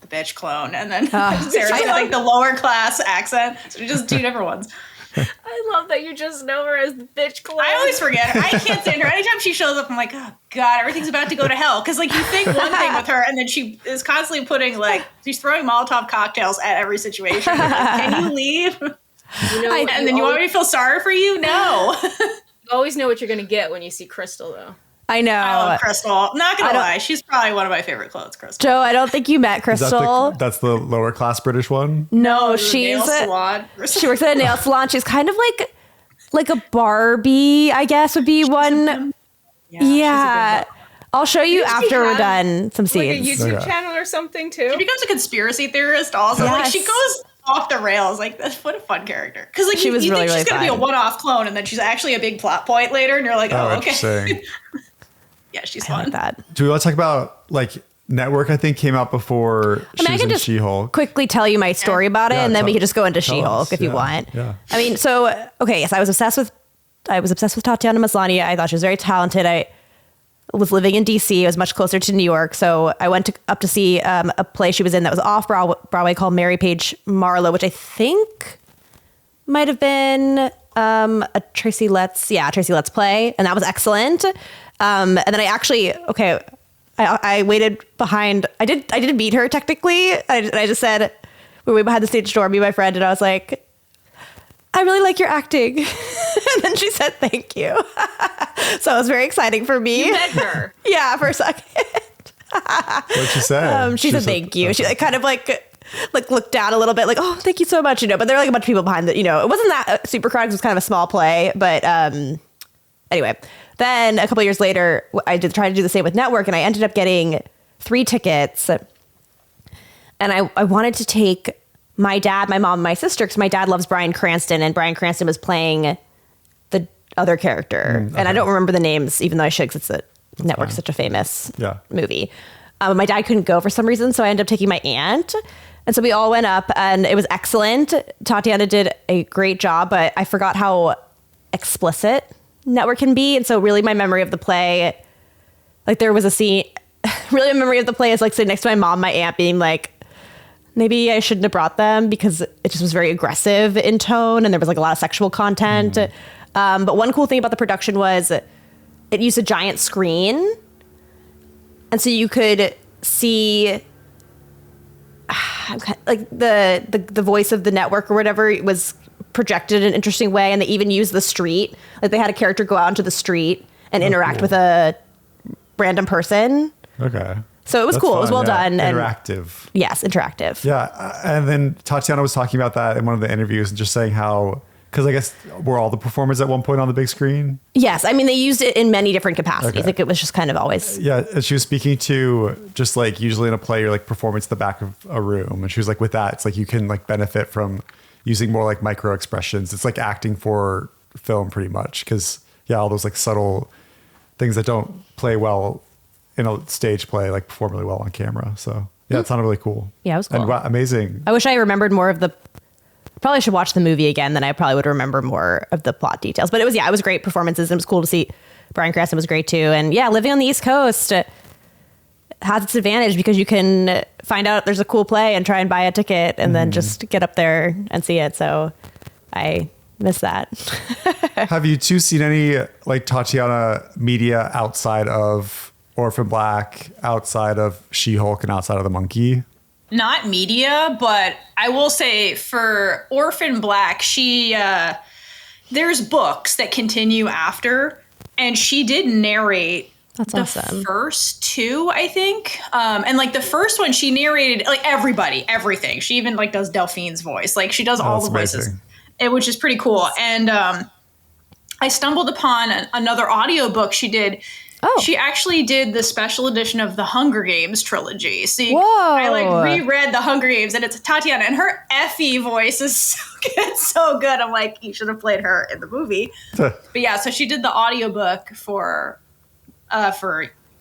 bitch clone, and then Sarah's got like the lower class accent. So she just two different ones. I love that you just know her as the bitch clone. I always forget her. I can't stand her. Anytime she shows up, I'm like, oh God, everything's about to go to hell. Because like you think one thing with her, and then she is constantly putting she's throwing Molotov cocktails at every situation. Like, can you leave? And then you want me to feel sorry for you? No. You always know what you're going to get when you see Crystal, though. I know. I love Crystal. Not gonna lie, she's probably one of my favorite clones, Crystal. Joe, I don't think you met Crystal. That's the lower class British one? No, She works at a nail salon. She's kind of like a Barbie, I guess would be one. Yeah. I'll show you after we're done some scenes. Like a YouTube channel or something, too? She becomes a conspiracy theorist also. Yes. Like she goes off the rails. Like, what a fun character. Because like she was you really, think she's really gonna fun. be a one-off clone, and then she's actually a big plot point later, and you're like, oh okay. Interesting. Yeah, she's I fun. like that. Do we want to talk about like Network? I think came out before she was in She-Hulk. Quickly tell you my story about it, and then we could just go into She-Hulk if you want. Yeah. I mean, so okay, yes, I was obsessed with Tatiana Maslany. I thought she was very talented. I was living in DC. I was much closer to New York, so I went up to see a play she was in that was off Broadway called Mary Page Marlowe, which I think might have been a Tracy Letts play, and that was excellent. And then I waited behind. I didn't meet her technically. I just said we were behind the stage door, me and my friend, and I was like, I really like your acting. And then she said, thank you. So it was very exciting for me. You met her. Yeah, for a second. What'd she say? She said, thank you. She kind of looked down a little bit like, oh, thank you so much. But there were like a bunch of people behind it. It wasn't that super crowded. It was kind of a small play. But anyway, then a couple of years later, I did try to do the same with Network, and I ended up getting 3 tickets. And I wanted to take my dad, my mom, and my sister, because my dad loves Bryan Cranston, and Bryan Cranston was playing the other character. And I don't remember the names, even though I should, because Network's such a famous movie. My dad couldn't go for some reason, so I ended up taking my aunt. And so we all went up, and it was excellent. Tatiana did a great job, but I forgot how explicit Network can be. And so really my memory of the play, like there was a scene, really a memory of the play is like sitting next to my mom, my aunt being like, maybe I shouldn't have brought them because it just was very aggressive in tone and there was like a lot of sexual content. But one cool thing about the production was it used a giant screen. And so you could see like the voice of the network or whatever was projected in an interesting way. And they even used the street. Like they had a character go out into the street and interact with a random person. Okay. So it was cool. Fun, it was well done. Interactive. Yes, interactive. Yeah. And then Tatiana was talking about that in one of the interviews and just saying how, because I guess were all the performers at one point on the big screen? Yes. I mean, they used it in many different capacities. Okay. Like it was just kind of always. Yeah. And she was speaking to just like usually in a play, you're like performing to the back of a room. And she was like, with that, it's like you can like benefit from using more like micro expressions. It's like acting for film pretty much. Because yeah, all those like subtle things that don't play well in a stage play like perform really well on camera. So yeah, it sounded really cool. Yeah, it was cool. And wow, amazing. I wish I remembered more of the, probably should watch the movie again, then I probably would remember more of the plot details. But it was great performances. And it was cool to see Bryan Cranston was great too. And yeah, living on the East Coast has its advantage because you can find out there's a cool play and try and buy a ticket and then just get up there and see it. So I miss that. Have you two seen any like Tatiana media outside of Orphan Black, outside of She-Hulk, and outside of The Monkey? Not media, but I will say for Orphan Black, she there's books that continue after, and she did narrate awesome. First two, I think. And like the first one, she narrated like everything. She even like does Delphine's voice. Like she does all the voices, which is pretty cool. And I stumbled upon another audiobook she did. Oh. She actually did the special edition of the Hunger Games trilogy. So I like reread the Hunger Games, and it's Tatiana, and her Effie voice is so good. I'm like, you should have played her in the movie. But yeah, so she did the audiobook for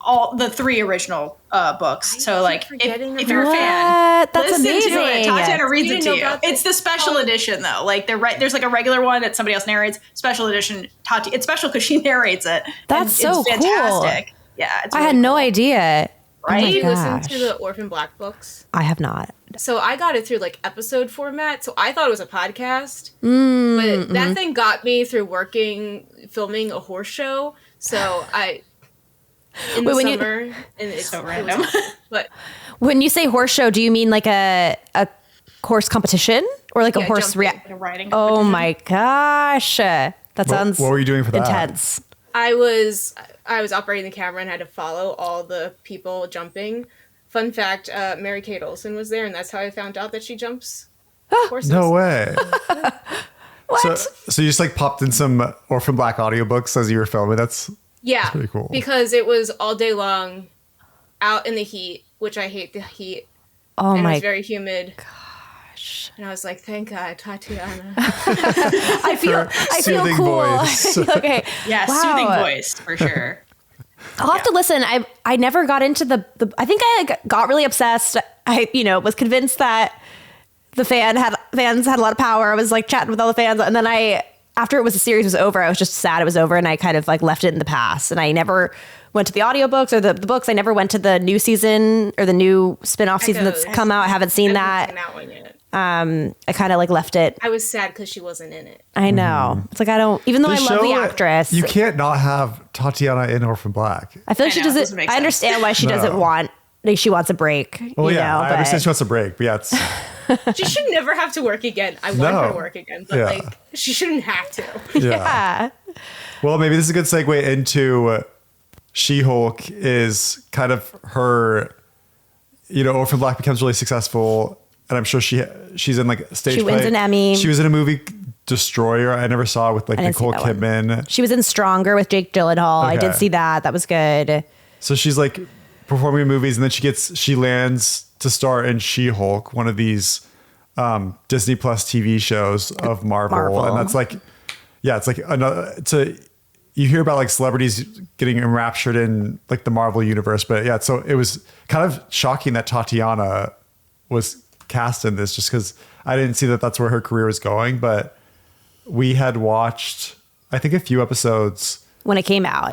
all the three original books. So like, if you're a fan, that's listen amazing. to it. Tatiana reads it to you. It's the special edition though. Like there's like a regular one that somebody else narrates. Special edition, it's special because she narrates it. That's so it's fantastic. Cool. Yeah, it's really I had no idea. Right? Did you listen to the Orphan Black books? I have not. So I got it through like episode format. So I thought it was a podcast, but that thing got me through filming a horse show. So in the summer, and it's so random. But when you say horse show, do you mean like a horse competition or like a horse riding competition? Oh my gosh, that sounds. What were you doing for that? Intense. I was operating the camera and had to follow all the people jumping. Fun fact: Mary-Kate Olsen was there, and that's how I found out that she jumps horses. No way. What? So you just like popped in some Orphan Black audiobooks as you were filming. That's pretty cool. Because it was all day long out in the heat, which I hate the heat. Oh and my. It was very humid. Gosh. And I was like, thank God, Tatiana. I feel cool. Voice. Okay. Yeah, wow. soothing voice for sure. I'll have to listen. I never got into the I think I got really obsessed. I was convinced that the fans had a lot of power. I was like chatting with all the fans, and then after the series was over, I was just sad it was over, and I kind of like left it in the past. And I never went to the audiobooks or the books. I never went to the new season or the new spin-off season that's come out. I haven't seen that. That one yet. I kind of like left it. I was sad because she wasn't in it. I know. It's like I don't, even though I love the actress. You can't not have Tatiana in Orphan Black. I feel like she doesn't. I understand why she doesn't want. Like she wants a break. Well, I understand she wants a break, but yeah, it's. She should never have to work again. I want her to work again, but like she shouldn't have to. Yeah. Well, maybe this is a good segue into She-Hulk. Is kind of her. Orphan Black becomes really successful, and I'm sure she's in like a stage. She wins play. an Emmy. She was in a movie Destroyer. I never saw with like Nicole Kidman. She was in Stronger with Jake Gyllenhaal. I did see that. That was good. So she's like performing in movies, and then she lands to star in She-Hulk, one of these Disney Plus TV shows of Marvel. And that's like, it's like another, you hear about like celebrities getting enraptured in like the Marvel universe, but yeah, so it was kind of shocking that Tatiana was cast in this, just because I didn't see that that's where her career was going. But we had watched, I think, a few episodes when it came out,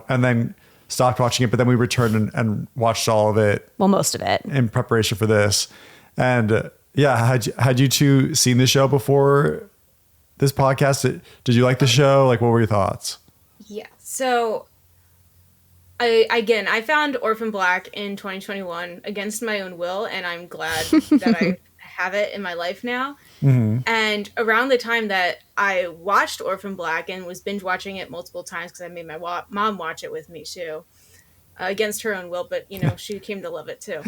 and then stopped watching it. But then we returned and watched all of it. Well, most of it in preparation for this. And yeah, had you two seen the show before this podcast? Did you like the show? Like, what were your thoughts? Yeah. So I found Orphan Black in 2021 against my own will, and I'm glad that I have it in my life now. Mm-hmm. And around the time that I watched Orphan Black and was binge watching it multiple times, because I made my mom watch it with me too, against her own will, but she came to love it too.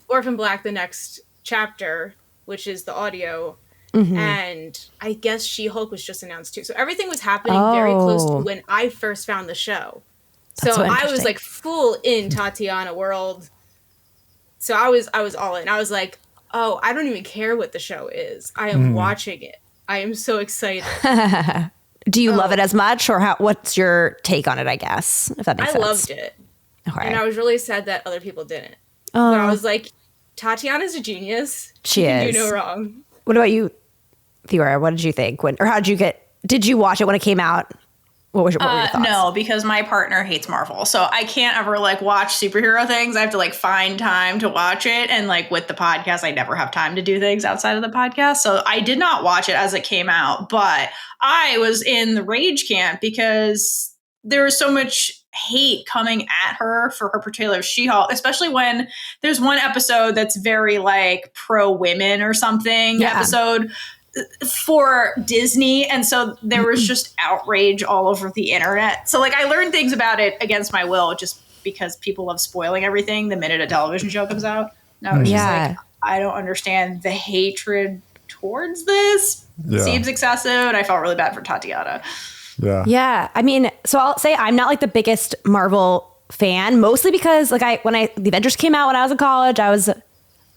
Orphan Black, the next chapter, which is the audio. Mm-hmm. And I guess She-Hulk was just announced too. So everything was happening very close to when I first found the show. So I was like full in Tatiana world. So I was all in. I was like, oh, I don't even care what the show is. I am watching it. I am so excited. Do you love it as much, or what's your take on it, I guess, if that makes sense? I loved it. Okay. And I was really sad that other people didn't. But I was like, Tatiana's a genius. She can is. do no wrong. What about you, Theora? What did you think? Did you watch it when it came out? What were your thoughts? No, because my partner hates Marvel. So I can't ever like watch superhero things. I have to like find time to watch it. And like with the podcast, I never have time to do things outside of the podcast. So I did not watch it as it came out, but I was in the rage camp because there was so much hate coming at her for her portrayal of She-Hulk, especially when there's one episode that's very like pro women or something episode for Disney. And so there was just outrage all over the internet. So like I learned things about it against my will just because people love spoiling everything the minute a television show comes out. No, it's just like, I don't understand the hatred towards this. Seems excessive. And I felt really bad for Tatiana. Yeah. I mean, so I'll say I'm not like the biggest Marvel fan, mostly because like when the Avengers came out when I was in college, I was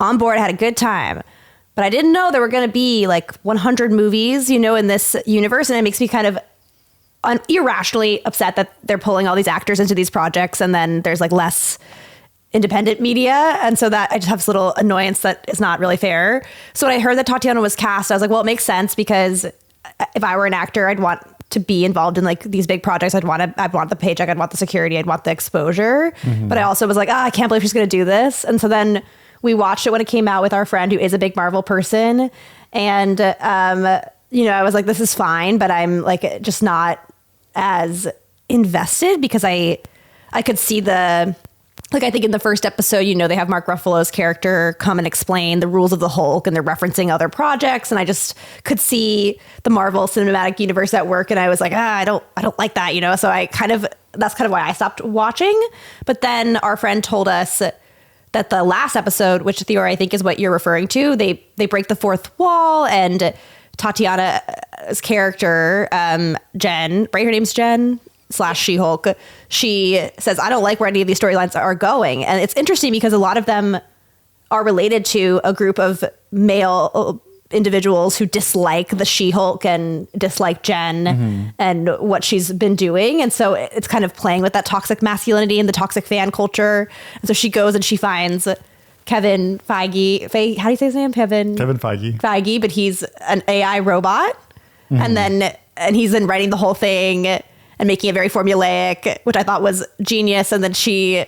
on board, I had a good time. But I didn't know there were going to be like 100 movies, in this universe. And it makes me kind of irrationally upset that they're pulling all these actors into these projects. And then there's like less independent media. And so that I just have this little annoyance that is not really fair. So when I heard that Tatiana was cast, I was like, well, it makes sense, because if I were an actor, I'd want to be involved in like these big projects. I'd want the paycheck. I'd want the security. I'd want the exposure. Mm-hmm. But I also was like, I can't believe she's going to do this. And so then we watched it when it came out with our friend who is a big Marvel person. And, I was like, this is fine, but I'm like, just not as invested, because I could see I think in the first episode, they have Mark Ruffalo's character come and explain the rules of the Hulk, and they're referencing other projects. And I just could see the Marvel Cinematic Universe at work. And I was like, I don't like that, So that's kind of why I stopped watching. But then our friend told us that the last episode, which Theora, I think is what you're referring to, they break the fourth wall, and Tatiana's character, Jen, right? Her name's Jen / She-Hulk. She says, I don't like where any of these storylines are going. And it's interesting because a lot of them are related to a group of male individuals who dislike the She-Hulk and dislike Jen and what she's been doing. And so it's kind of playing with that toxic masculinity and the toxic fan culture. And so she goes and she finds Kevin Feige. How do you say his name? Kevin Feige, but he's an AI robot. And he's then writing the whole thing and making it very formulaic, which I thought was genius. And then she's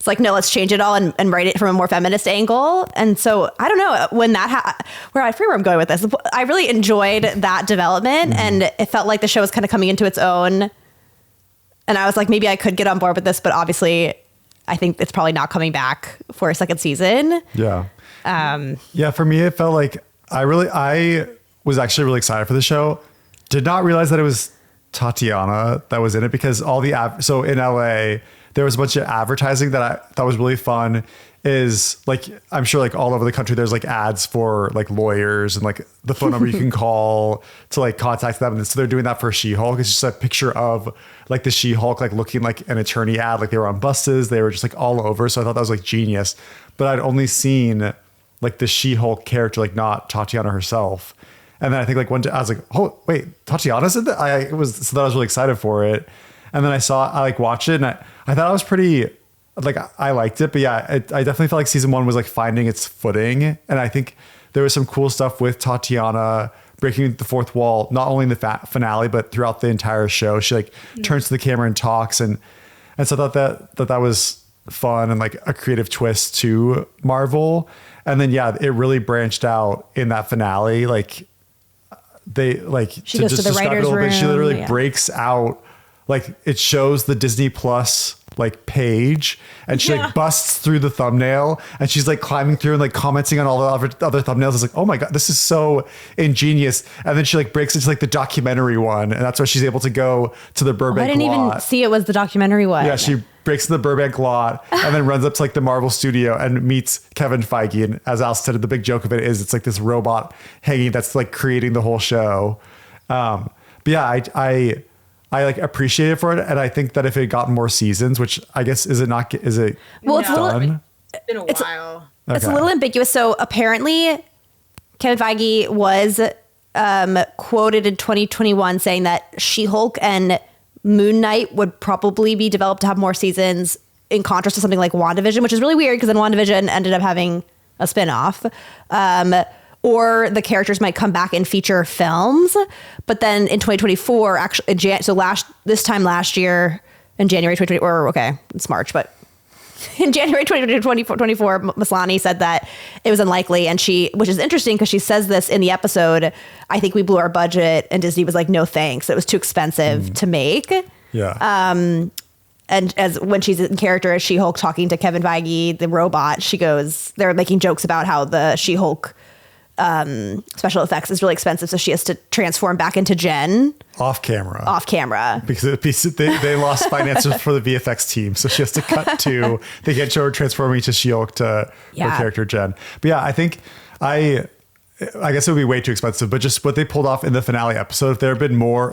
like, no, let's change it all and write it from a more feminist angle. And so I don't know when that I forget where I'm going with this. I really enjoyed that development, and it felt like the show was kind of coming into its own. And I was like, maybe I could get on board with this, but obviously I think it's probably not coming back for a second season. Yeah. For me, it felt like I was actually really excited for the show. Did not realize that it was Tatiana that was in it, because all so in LA there was a bunch of advertising that I thought was really fun. Is like, I'm sure like all over the country there's like ads for like lawyers and like the phone number you can call to like contact them. And so they're doing that for She-Hulk. It's just a picture of like the She-Hulk like looking like an attorney ad, like they were on buses, they were just like all over. So I thought that was like genius, but I'd only seen like the She-Hulk character, like not Tatiana herself. And then I think like one day I was like, oh wait, Tatiana's in that. I was really excited for it. And then I like watched it and I thought it was pretty, like I liked it, but yeah, I definitely felt like season 1 was like finding its footing. And I think there was some cool stuff with Tatiana breaking the fourth wall, not only in the finale, but throughout the entire show. She like turns to the camera and talks. And so I thought that was fun and like a creative twist to Marvel. And then, yeah, it really branched out in that finale. Like they like she goes to the writer's room. She literally breaks out. Like it shows the Disney Plus like page and she like busts through the thumbnail and she's like climbing through and like commenting on all the other thumbnails. I was like, oh my God, this is so ingenious. And then she like breaks into like the documentary one. And that's why she's able to go to the Burbank lot. I didn't even see it was the documentary one. Yeah, she breaks into the Burbank lot and then runs up to like the Marvel studio and meets Kevin Feige. And as Al said, the big joke of it is it's like this robot hanging that's like creating the whole show. But yeah, I like appreciate it for it, and I think that if it had gotten more seasons, which I guess is it well, it's done? It's been a while. It's a little ambiguous. So apparently, Kevin Feige was quoted in 2021 saying that She-Hulk and Moon Knight would probably be developed to have more seasons, in contrast to something like WandaVision, which is really weird because then WandaVision ended up having a spinoff. Or the characters might come back in feature films. But then in 2024, actually, this time last year, in January 2020, or okay, it's March, but in January 2024, Maslany said that it was unlikely. And which is interesting because she says this in the episode, I think we blew our budget. And Disney was like, no thanks. It was too expensive to make. Yeah. And when she's in character as She-Hulk talking to Kevin Feige, the robot, she goes, they're making jokes about how the She-Hulk special effects is really expensive, so she has to transform back into Jen off camera because they lost finances for the VFX team, so she has to cut to they can't show her transforming to She-Hulk to her character Jen. But yeah, I think I guess it would be way too expensive, but just what they pulled off in the finale episode, if there had been more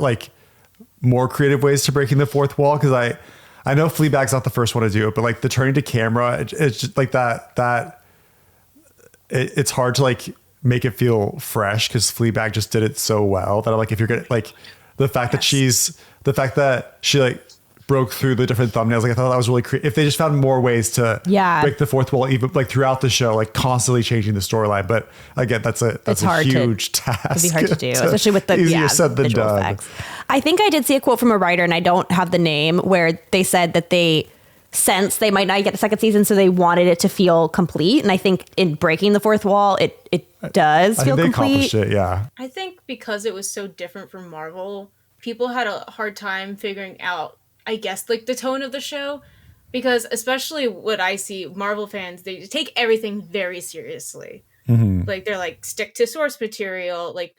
creative ways to breaking the fourth wall, because I know Fleabag's not the first one to do it, but like the turning to camera, it's just like that it's hard to like make it feel fresh because Fleabag just did it so well that I'm like, if you're gonna like the fact that she like broke through the different thumbnails, like I thought that was really creative. If they just found more ways to break the fourth wall, even like throughout the show, like constantly changing the storyline. But again, that's a huge task. It'd be hard to do, especially with the easier said than done. Effects. I think I did see a quote from a writer, and I don't have the name, where they said that they sense they might not get a second season, so they wanted it to feel complete. And I think in breaking the fourth wall, it does feel complete. Accomplished it, yeah. I think because it was so different from Marvel, people had a hard time figuring out, I guess, like the tone of the show. Because especially what I see, Marvel fans, they take everything very seriously. Mm-hmm. Like they're like, stick to source material, like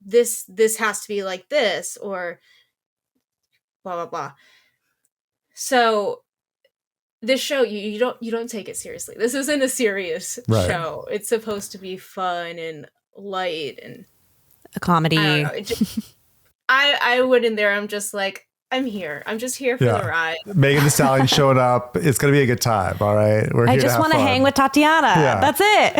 this has to be like this, or blah blah blah. So this show, you don't take it seriously. This isn't a serious show. It's supposed to be fun and light and a comedy. I don't know. I went in there. I'm just like, I'm here. I'm just here for the ride. Megan Thee Stallion showing up. It's gonna be a good time. All right. I just want to hang with Tatiana. Yeah. That's it.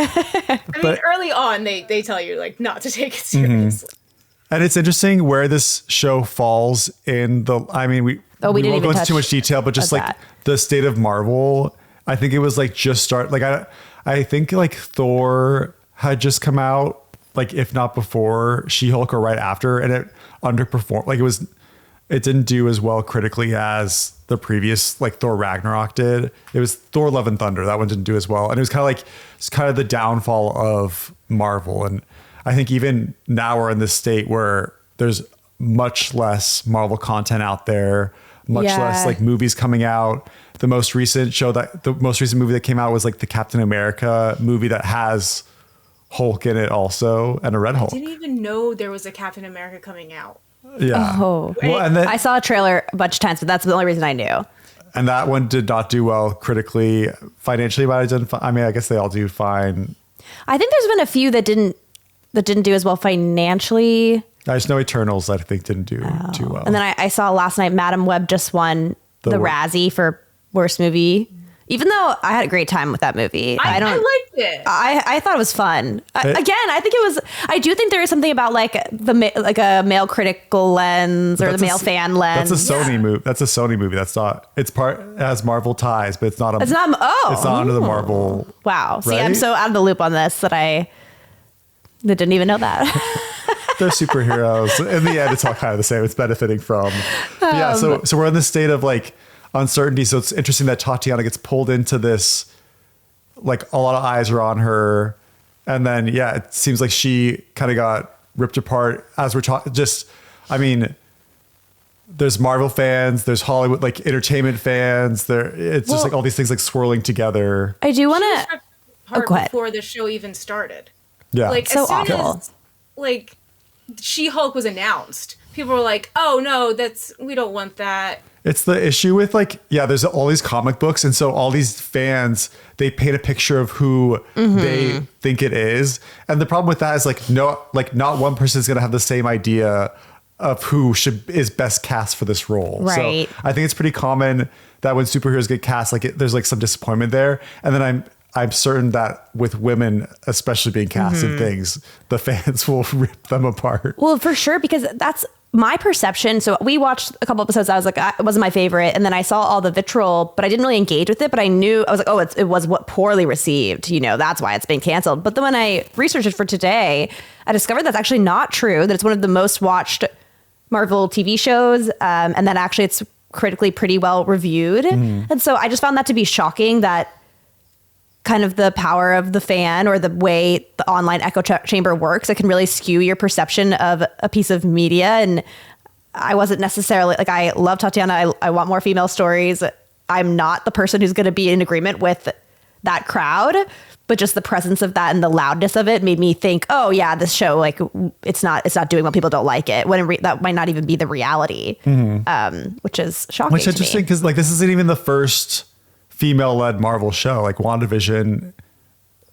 I mean, early on, they tell you like not to take it seriously. Mm-hmm. And it's interesting where this show falls in the. I mean, we won't go into too much detail, but just like the state of Marvel, I think it was like just start. Like I think like Thor had just come out, like if not before She-Hulk or right after, and it underperformed. Like it didn't do as well critically as the previous like Thor Ragnarok did. It was Thor Love and Thunder. That one didn't do as well, and it was kind of the downfall of Marvel. And I think even now we're in this state where there's much less Marvel content out there, much less like movies coming out. The most recent movie that came out was like the Captain America movie that has Hulk in it also, and a Red Hulk. I didn't even know there was a Captain America coming out. Yeah. Oh. Well, and then I saw a trailer a bunch of times, but that's the only reason I knew. And that one did not do well critically, financially, but I guess they all do fine. I think there's been a few that didn't do as well financially. I just know Eternals, I think, didn't do too well. And then I saw last night Madam Web just won the Razzie for worst movie Even though I had a great time with that movie, I liked it. I thought it was fun. Again, I think it was. I do think there is something about like a male critical lens or the male fan lens. That's a Sony movie. That's a Sony movie. That's not. It has Marvel ties, but it's not. It's not under the Marvel. Wow. See, right? I'm so out of the loop on this that I didn't even know that. They're superheroes. In the end, it's all kind of the same. It's benefiting from. But yeah. So we're in this state of like uncertainty. So it's interesting that Tatiana gets pulled into this, like a lot of eyes are on her. And then, yeah, it seems like she kind of got ripped apart as we're talking. There's Marvel fans, there's Hollywood, like entertainment fans. It's just like all these things like swirling together. I do want to before the show even started. Yeah. Like so as soon awful. as like She-Hulk was announced, people were like, "Oh no, we don't want that." It's the issue with like, yeah, there's all these comic books. And so all these fans, they paint a picture of who they think it is. And the problem with that is like, not one person is going to have the same idea of who is best cast for this role. Right. So I think it's pretty common that when superheroes get cast, like there's like some disappointment there. And then I'm certain that with women, especially being cast in things, the fans will rip them apart. Well, for sure, because that's my perception. So we watched a couple episodes. I was like, it wasn't my favorite. And then I saw all the vitriol, but I didn't really engage with it. But I was like, oh, it was poorly received. That's why it's been canceled. But then when I researched it for today, I discovered that's actually not true, that it's one of the most watched Marvel TV shows. And that actually it's critically pretty well reviewed. And so I just found that to be shocking, that kind of the power of the fan or the way the online echo chamber works, it can really skew your perception of a piece of media. And I wasn't necessarily like, I love Tatiana. I want more female stories. I'm not the person who's going to be in agreement with that crowd, but just the presence of that and the loudness of it made me think, oh yeah, this show, like it's not doing what people don't like it, when that might not even be the reality, which is shocking. Which is interesting because like this isn't even the first female-led Marvel show. Like WandaVision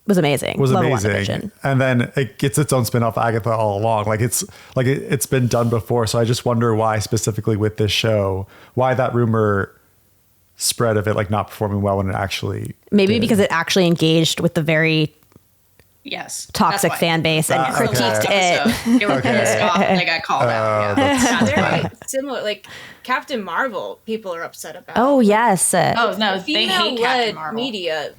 was amazing. Love WandaVision. And then it gets its own spin-off, Agatha, all along. Like it's been done before. So I just wonder why specifically with this show, why that rumor spread of it like not performing well when it actually because it actually engaged with the very toxic fan base and critiqued it. They were pissed off. They got called out. Very similar. Like Captain Marvel, people are upset about. Oh yes. Oh no, they hate Captain Marvel. Media.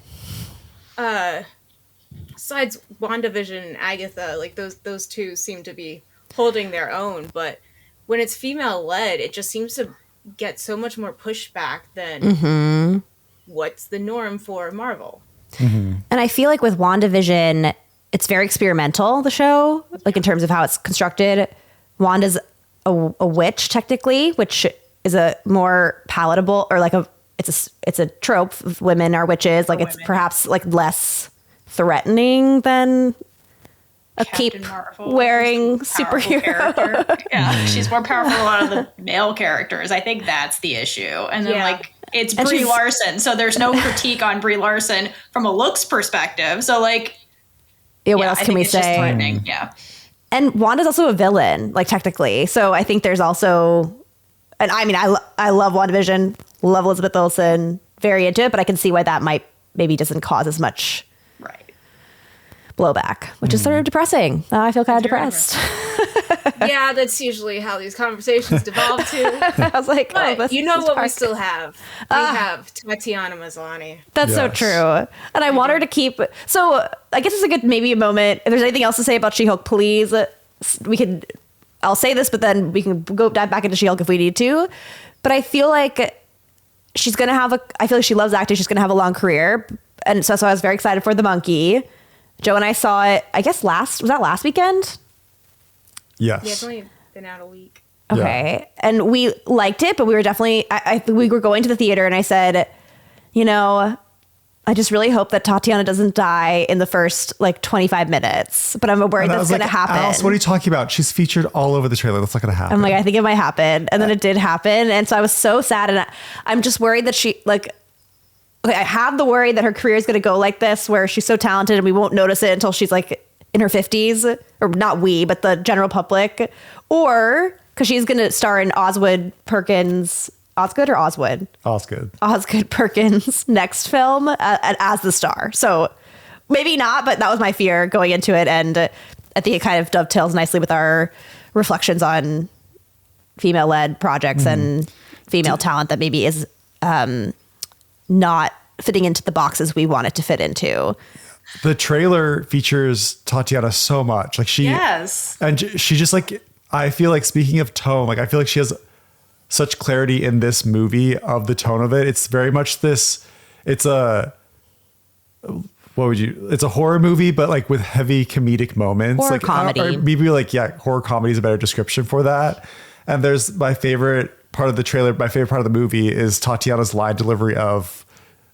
Besides WandaVision and Agatha, like those two seem to be holding their own. But when it's female led, it just seems to get so much more pushback than what's the norm for Marvel. And I feel like with WandaVision, it's very experimental, the show, like in terms of how it's constructed. Wanda's a witch technically, which is a more palatable, or like it's a trope of women are witches. Like it's perhaps like less threatening than a Captain cape Marvel, wearing superhero. Yeah, she's more powerful than a lot of the male characters. I think that's the issue. And then it's Brie Larson, so there's no critique on Brie Larson from a looks perspective. So like, what else can we say? Just threatening. Yeah. And Wanda's also a villain, like technically. So I think there's also, and I mean, I love WandaVision, love Elizabeth Olsen, very into it, but I can see why that maybe doesn't cause as much blowback, which is sort of depressing. I feel kind of depressed. Yeah, that's usually how these conversations devolve to. I was like, but you know what we still have? We have Tatiana Maslany. That's so true. And I want her to keep. So I guess it's a good maybe a moment. If there's anything else to say about She-Hulk, please. I'll say this, but then we can dive back into She-Hulk if we need to. But I feel like she's going to I feel like she loves acting. She's going to have a long career. And so I was very excited for The Monkey. Joe and I saw it, I guess was that last weekend? Yes. Yeah, it's only been out a week. Okay. Yeah. And we liked it, but we were definitely, we were going to the theater and I said, I just really hope that Tatiana doesn't die in the first 25 minutes, but I'm worried that's going to happen. Alice, what are you talking about? She's featured all over the trailer. That's not going to happen. I'm like, I think it might happen. And then it did happen. And so I was so sad. And I'm just worried that I have the worry that her career is going to go like this, where she's so talented and we won't notice it until she's in her 50s, or not we, but the general public, or because she's going to star in Oswald Perkins' Osgood or Oswood? Osgood. Osgood Perkins' next film as the star. So maybe not, but that was my fear going into it. And I think it kind of dovetails nicely with our reflections on female-led projects and female talent that maybe is not fitting into the boxes we want it to fit into. The trailer features Tatiana so much. Like Yes. And she just like, I feel like, speaking of tone, like I feel like she has such clarity in this movie of the tone of it. It's very much this, it's a horror movie, but like with heavy comedic moments. Horror like comedy. Or maybe like, horror comedy is a better description for that. And there's my favorite part of the trailer, my favorite part of the movie is Tatiana's line delivery of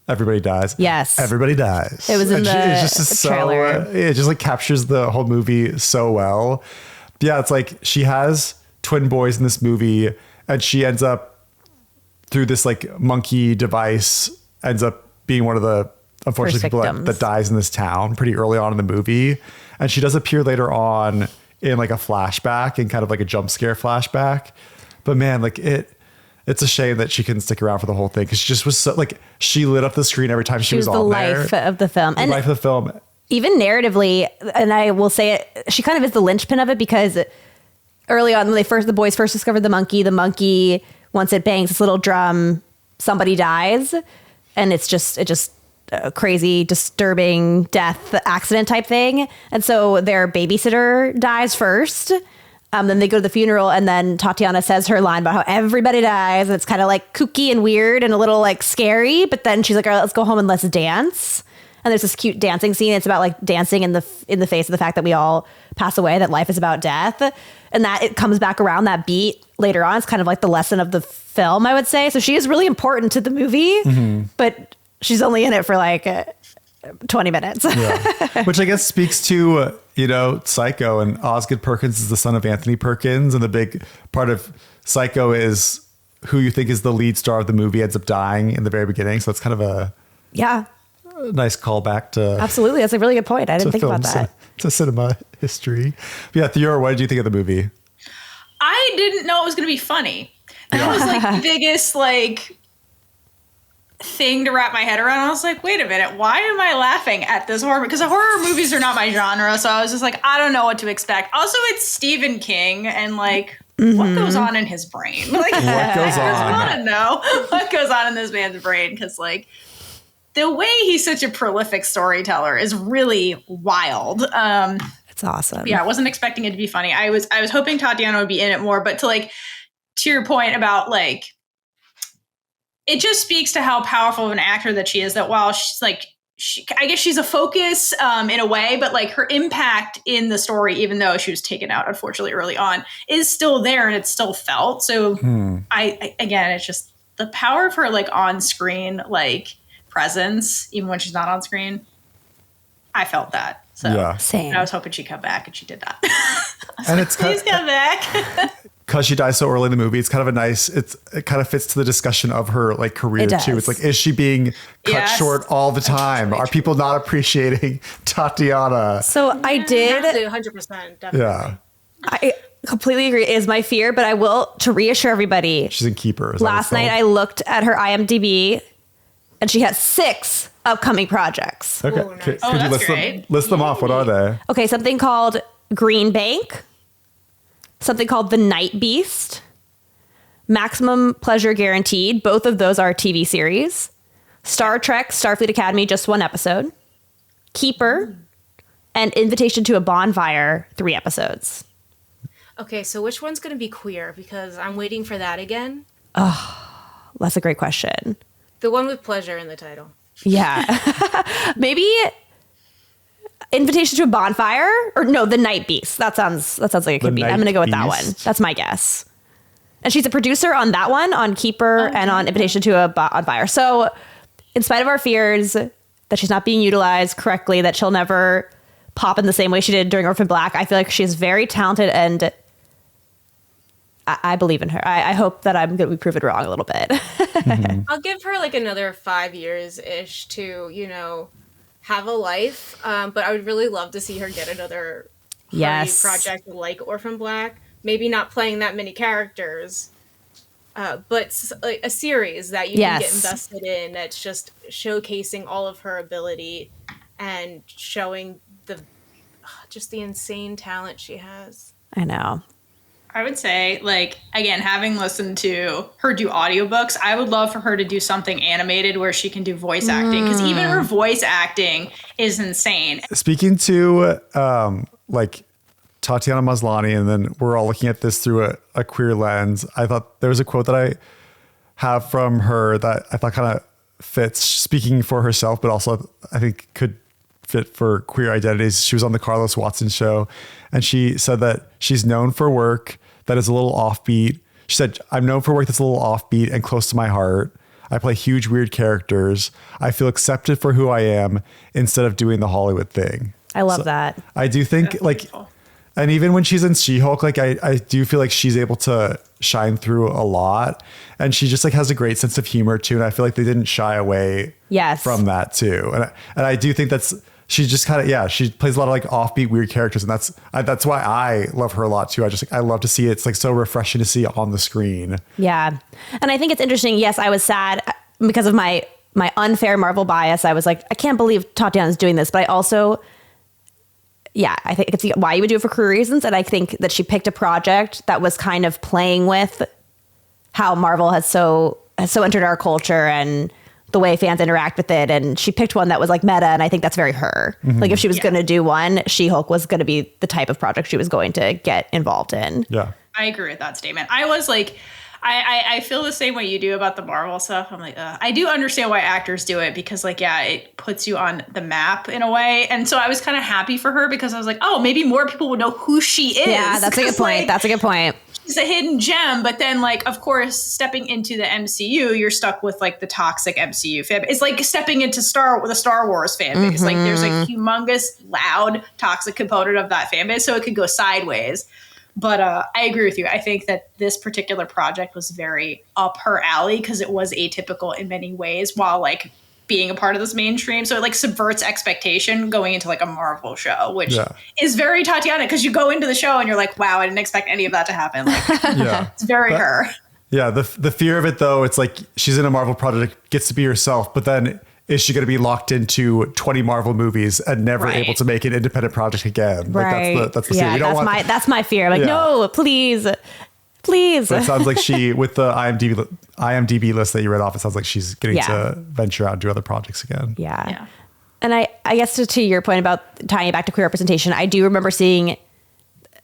"Everybody dies." Yes. Everybody dies. It was in the trailer. It just like captures the whole movie so well. Yeah, it's like she has twin boys in this movie, and she ends up, through this like monkey device, ends up being one of the unfortunate First people victims. that dies in this town pretty early on in the movie. And she does appear later on in like a flashback, and kind of like a jump scare flashback. But man, like it's a shame that she couldn't stick around for the whole thing, because she just was so like, she lit up the screen every time she was the on life there. of the film. The life of the film. Even narratively, and I will say it, she kind of is the linchpin of it, because early on, when the boys first discovered the monkey, once it bangs this little drum, somebody dies, and it's just a crazy, disturbing death accident type thing. And so their babysitter dies first. Then they go to the funeral, and then Tatiana says her line about how everybody dies, and it's kind of like kooky and weird and a little like scary. But then she's like, "All right, let's go home and let's dance." And there's this cute dancing scene. It's about like dancing in the face of the fact that we all pass away, that life is about death, and that it comes back around that beat later on. It's kind of like the lesson of the film, I would say. So she is really important to the movie, but she's only in it for like 20 minutes. Yeah. Which I guess speaks to, Psycho, and Osgood Perkins is the son of Anthony Perkins. And the big part of Psycho is who you think is the lead star of the movie ends up dying in the very beginning. So it's kind of a nice callback to... Absolutely. That's a really good point. I didn't think about that. To cinema history. But yeah, Theora, what did you think of the movie? I didn't know it was going to be funny. That was like the biggest thing to wrap my head around. I was like, wait a minute, why am I laughing at this horror? Because the horror movies are not my genre, so I was just like, I don't know what to expect. Also, it's Stephen King, and like, what goes on in his brain? Like, What goes I just on? want to know what goes on in this man's brain, because like, the way he's such a prolific storyteller is really wild. It's awesome. Yeah, I wasn't expecting it to be funny. I was hoping Tatiana would be in it more, but to your point about like, it just speaks to how powerful of an actor that she is, that while she's like, I guess she's a focus in a way, but like her impact in the story, even though she was taken out unfortunately early on, is still there, and it's still felt. So again, it's just the power of her like on screen, like presence, even when she's not on screen. I felt that. So Yeah. Same. I was hoping she'd come back, and she did that. And it's Please come back. because she dies so early in the movie, it's kind of a nice, it kind of fits to the discussion of her like career It does. too. It's like, is she being cut Yes. short all the time? Are people not appreciating Tatiana? So I did. 100%, definitely. Yeah. I completely agree. It is my fear, but I will, to reassure everybody, She's in Keeper. Is that last what it's night I looked at her IMDb, and she has 6 upcoming projects. called? Okay. Oh, nice. Could Oh, you that's great. list them off? What are they? Okay, something called Green Bank, something called The Night Beast, Maximum Pleasure Guaranteed. Both of those are TV series. Star Trek, Starfleet Academy, just 1 episode. Keeper, and Invitation to a Bonfire, 3 episodes. Okay, so which one's going to be queer? Because I'm waiting for that again. That's a great question. The one with pleasure in the title. Yeah. Maybe Invitation to a Bonfire, or no, The Night Beast. That sounds like it could be. I'm going to go with that one. Beast. That's my guess. And she's a producer on that one, on Keeper, and on Invitation to a Bonfire. So in spite of our fears that she's not being utilized correctly, that she'll never pop in the same way she did during Orphan Black, I feel like she's very talented, and I believe in her. I hope that I'm going to be proven wrong a little bit. I'll give her like another 5 years-ish to, have a life. But I would really love to see her get another Yes. project like Orphan Black. Maybe not playing that many characters, but like a series that you can get invested in that's just showcasing all of her ability and showing just the insane talent she has. I know. I would say, like, again, having listened to her do audiobooks, I would love for her to do something animated where she can do voice acting, because even her voice acting is insane. Speaking to like Tatiana Maslany, and then we're all looking at this through a queer lens, I thought there was a quote that I have from her that I thought kind of fits, speaking for herself, but also I think could fit for queer identities. She was on the Carlos Watson show, and she said that she's known for work that is a little offbeat. She said, "I'm known for work that's a little offbeat and close to my heart. I play huge, weird characters. I feel accepted for who I am instead of doing the Hollywood thing." I love that. I do think and even when she's in She-Hulk, like I do feel like she's able to shine through a lot, and she just like has a great sense of humor too. And I feel like they didn't shy away from that too. And I do think she's just kind of, she plays a lot of like offbeat, weird characters. And that's why I love her a lot too. I love to see it. It's like so refreshing to see it on the screen. Yeah. And I think it's interesting. Yes, I was sad because of my unfair Marvel bias. I was like, I can't believe Tatiana's doing this. But I also, I think it's why you would do it for career reasons. And I think that she picked a project that was kind of playing with how Marvel has so entered our culture and the way fans interact with it. And she picked one that was like meta. And I think that's very her. Mm-hmm. Like if she was going to do one, She-Hulk was going to be the type of project she was going to get involved in. Yeah. I agree with that statement. I was like, I feel the same way you do about the Marvel stuff. I'm like, I do understand why actors do it, because like, it puts you on the map in a way. And so I was kind of happy for her, because I was like, oh, maybe more people would know who she is. Yeah, that's a good point. That's a good point. She's a hidden gem, but then like, of course, stepping into the MCU, you're stuck with like the toxic MCU fan. It's like stepping into the Star Wars fan base. Mm-hmm. Like there's a humongous, loud, toxic component of that fan base, so it could go sideways. But I agree with you. I think that this particular project was very up her alley, because it was atypical in many ways while like being a part of this mainstream. So it like subverts expectation going into like a Marvel show, which is very Tatiana, because you go into the show and you're like, wow, I didn't expect any of that to happen. Like, it's very her. Yeah. The fear of it though, it's like she's in a Marvel project, gets to be herself, but then is she going to be locked into 20 Marvel movies and never able to make an independent project again? Right. Like that's the fear. That's my fear. I'm like, no, please. But it sounds like she, with the IMDb list that you read off, it sounds like she's getting to venture out and do other projects again. Yeah. And I guess to your point about tying it back to queer representation, I do remember seeing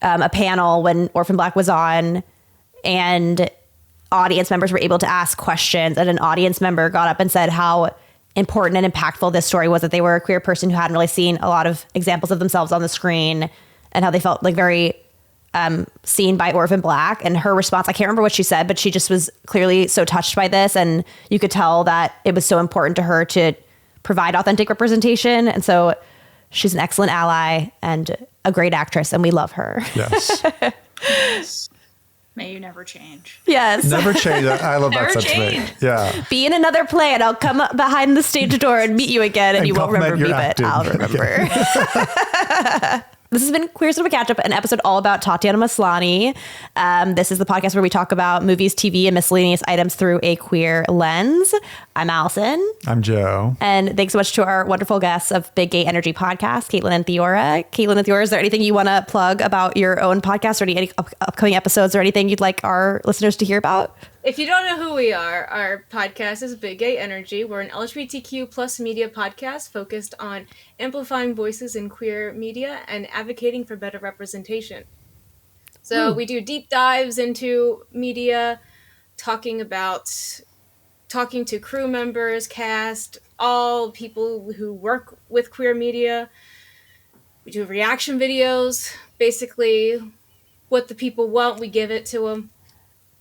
a panel when Orphan Black was on, and audience members were able to ask questions, and an audience member got up and said how important and impactful this story was, that they were a queer person who hadn't really seen a lot of examples of themselves on the screen, and how they felt like very seen by Orphan Black. And her response, I can't remember what she said, but she just was clearly so touched by this, and you could tell that it was so important to her to provide authentic representation. And so she's an excellent ally and a great actress, and we love her. Yes. May you never change. Yes. Never change. I love that sentiment. Yeah. Be in another play, and I'll come up behind the stage door and meet you again, and you won't remember me, but I'll remember. This has been Queer Cinema Catchup, an episode all about Tatiana Maslany. This is the podcast where we talk about movies, TV, and miscellaneous items through a queer lens. I'm Allison. I'm Joe. And thanks so much to our wonderful guests of Big Gay Energy Podcast, Kaitlynn and Theora. Kaitlynn and Theora, is there anything you want to plug about your own podcast, or any upcoming episodes, or anything you'd like our listeners to hear about? If you don't know who we are, our podcast is Big Gay Energy. We're an LGBTQ plus media podcast focused on amplifying voices in queer media and advocating for better representation. So we do deep dives into media, talking to crew members, cast, all people who work with queer media. We do reaction videos. Basically, what the people want, we give it to them.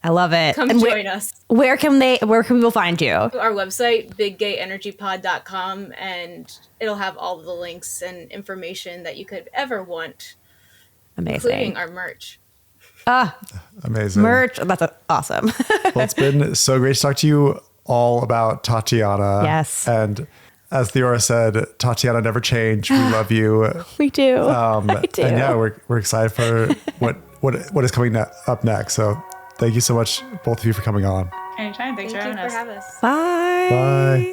I love it. Come join us. Where can people find you? Our website, biggayenergypod.com, and it'll have all of the links and information that you could ever want. Amazing. Including our merch. Amazing. Merch. That's awesome. Well, it's been so great to talk to you all about Tatiana. Yes. And as Theora said, Tatiana never change. We love you. We do. We do. And yeah, we're excited for what is coming up next. So Thank you so much, both of you, for coming on. Anytime. Thanks for having us. Having us. Bye. Bye.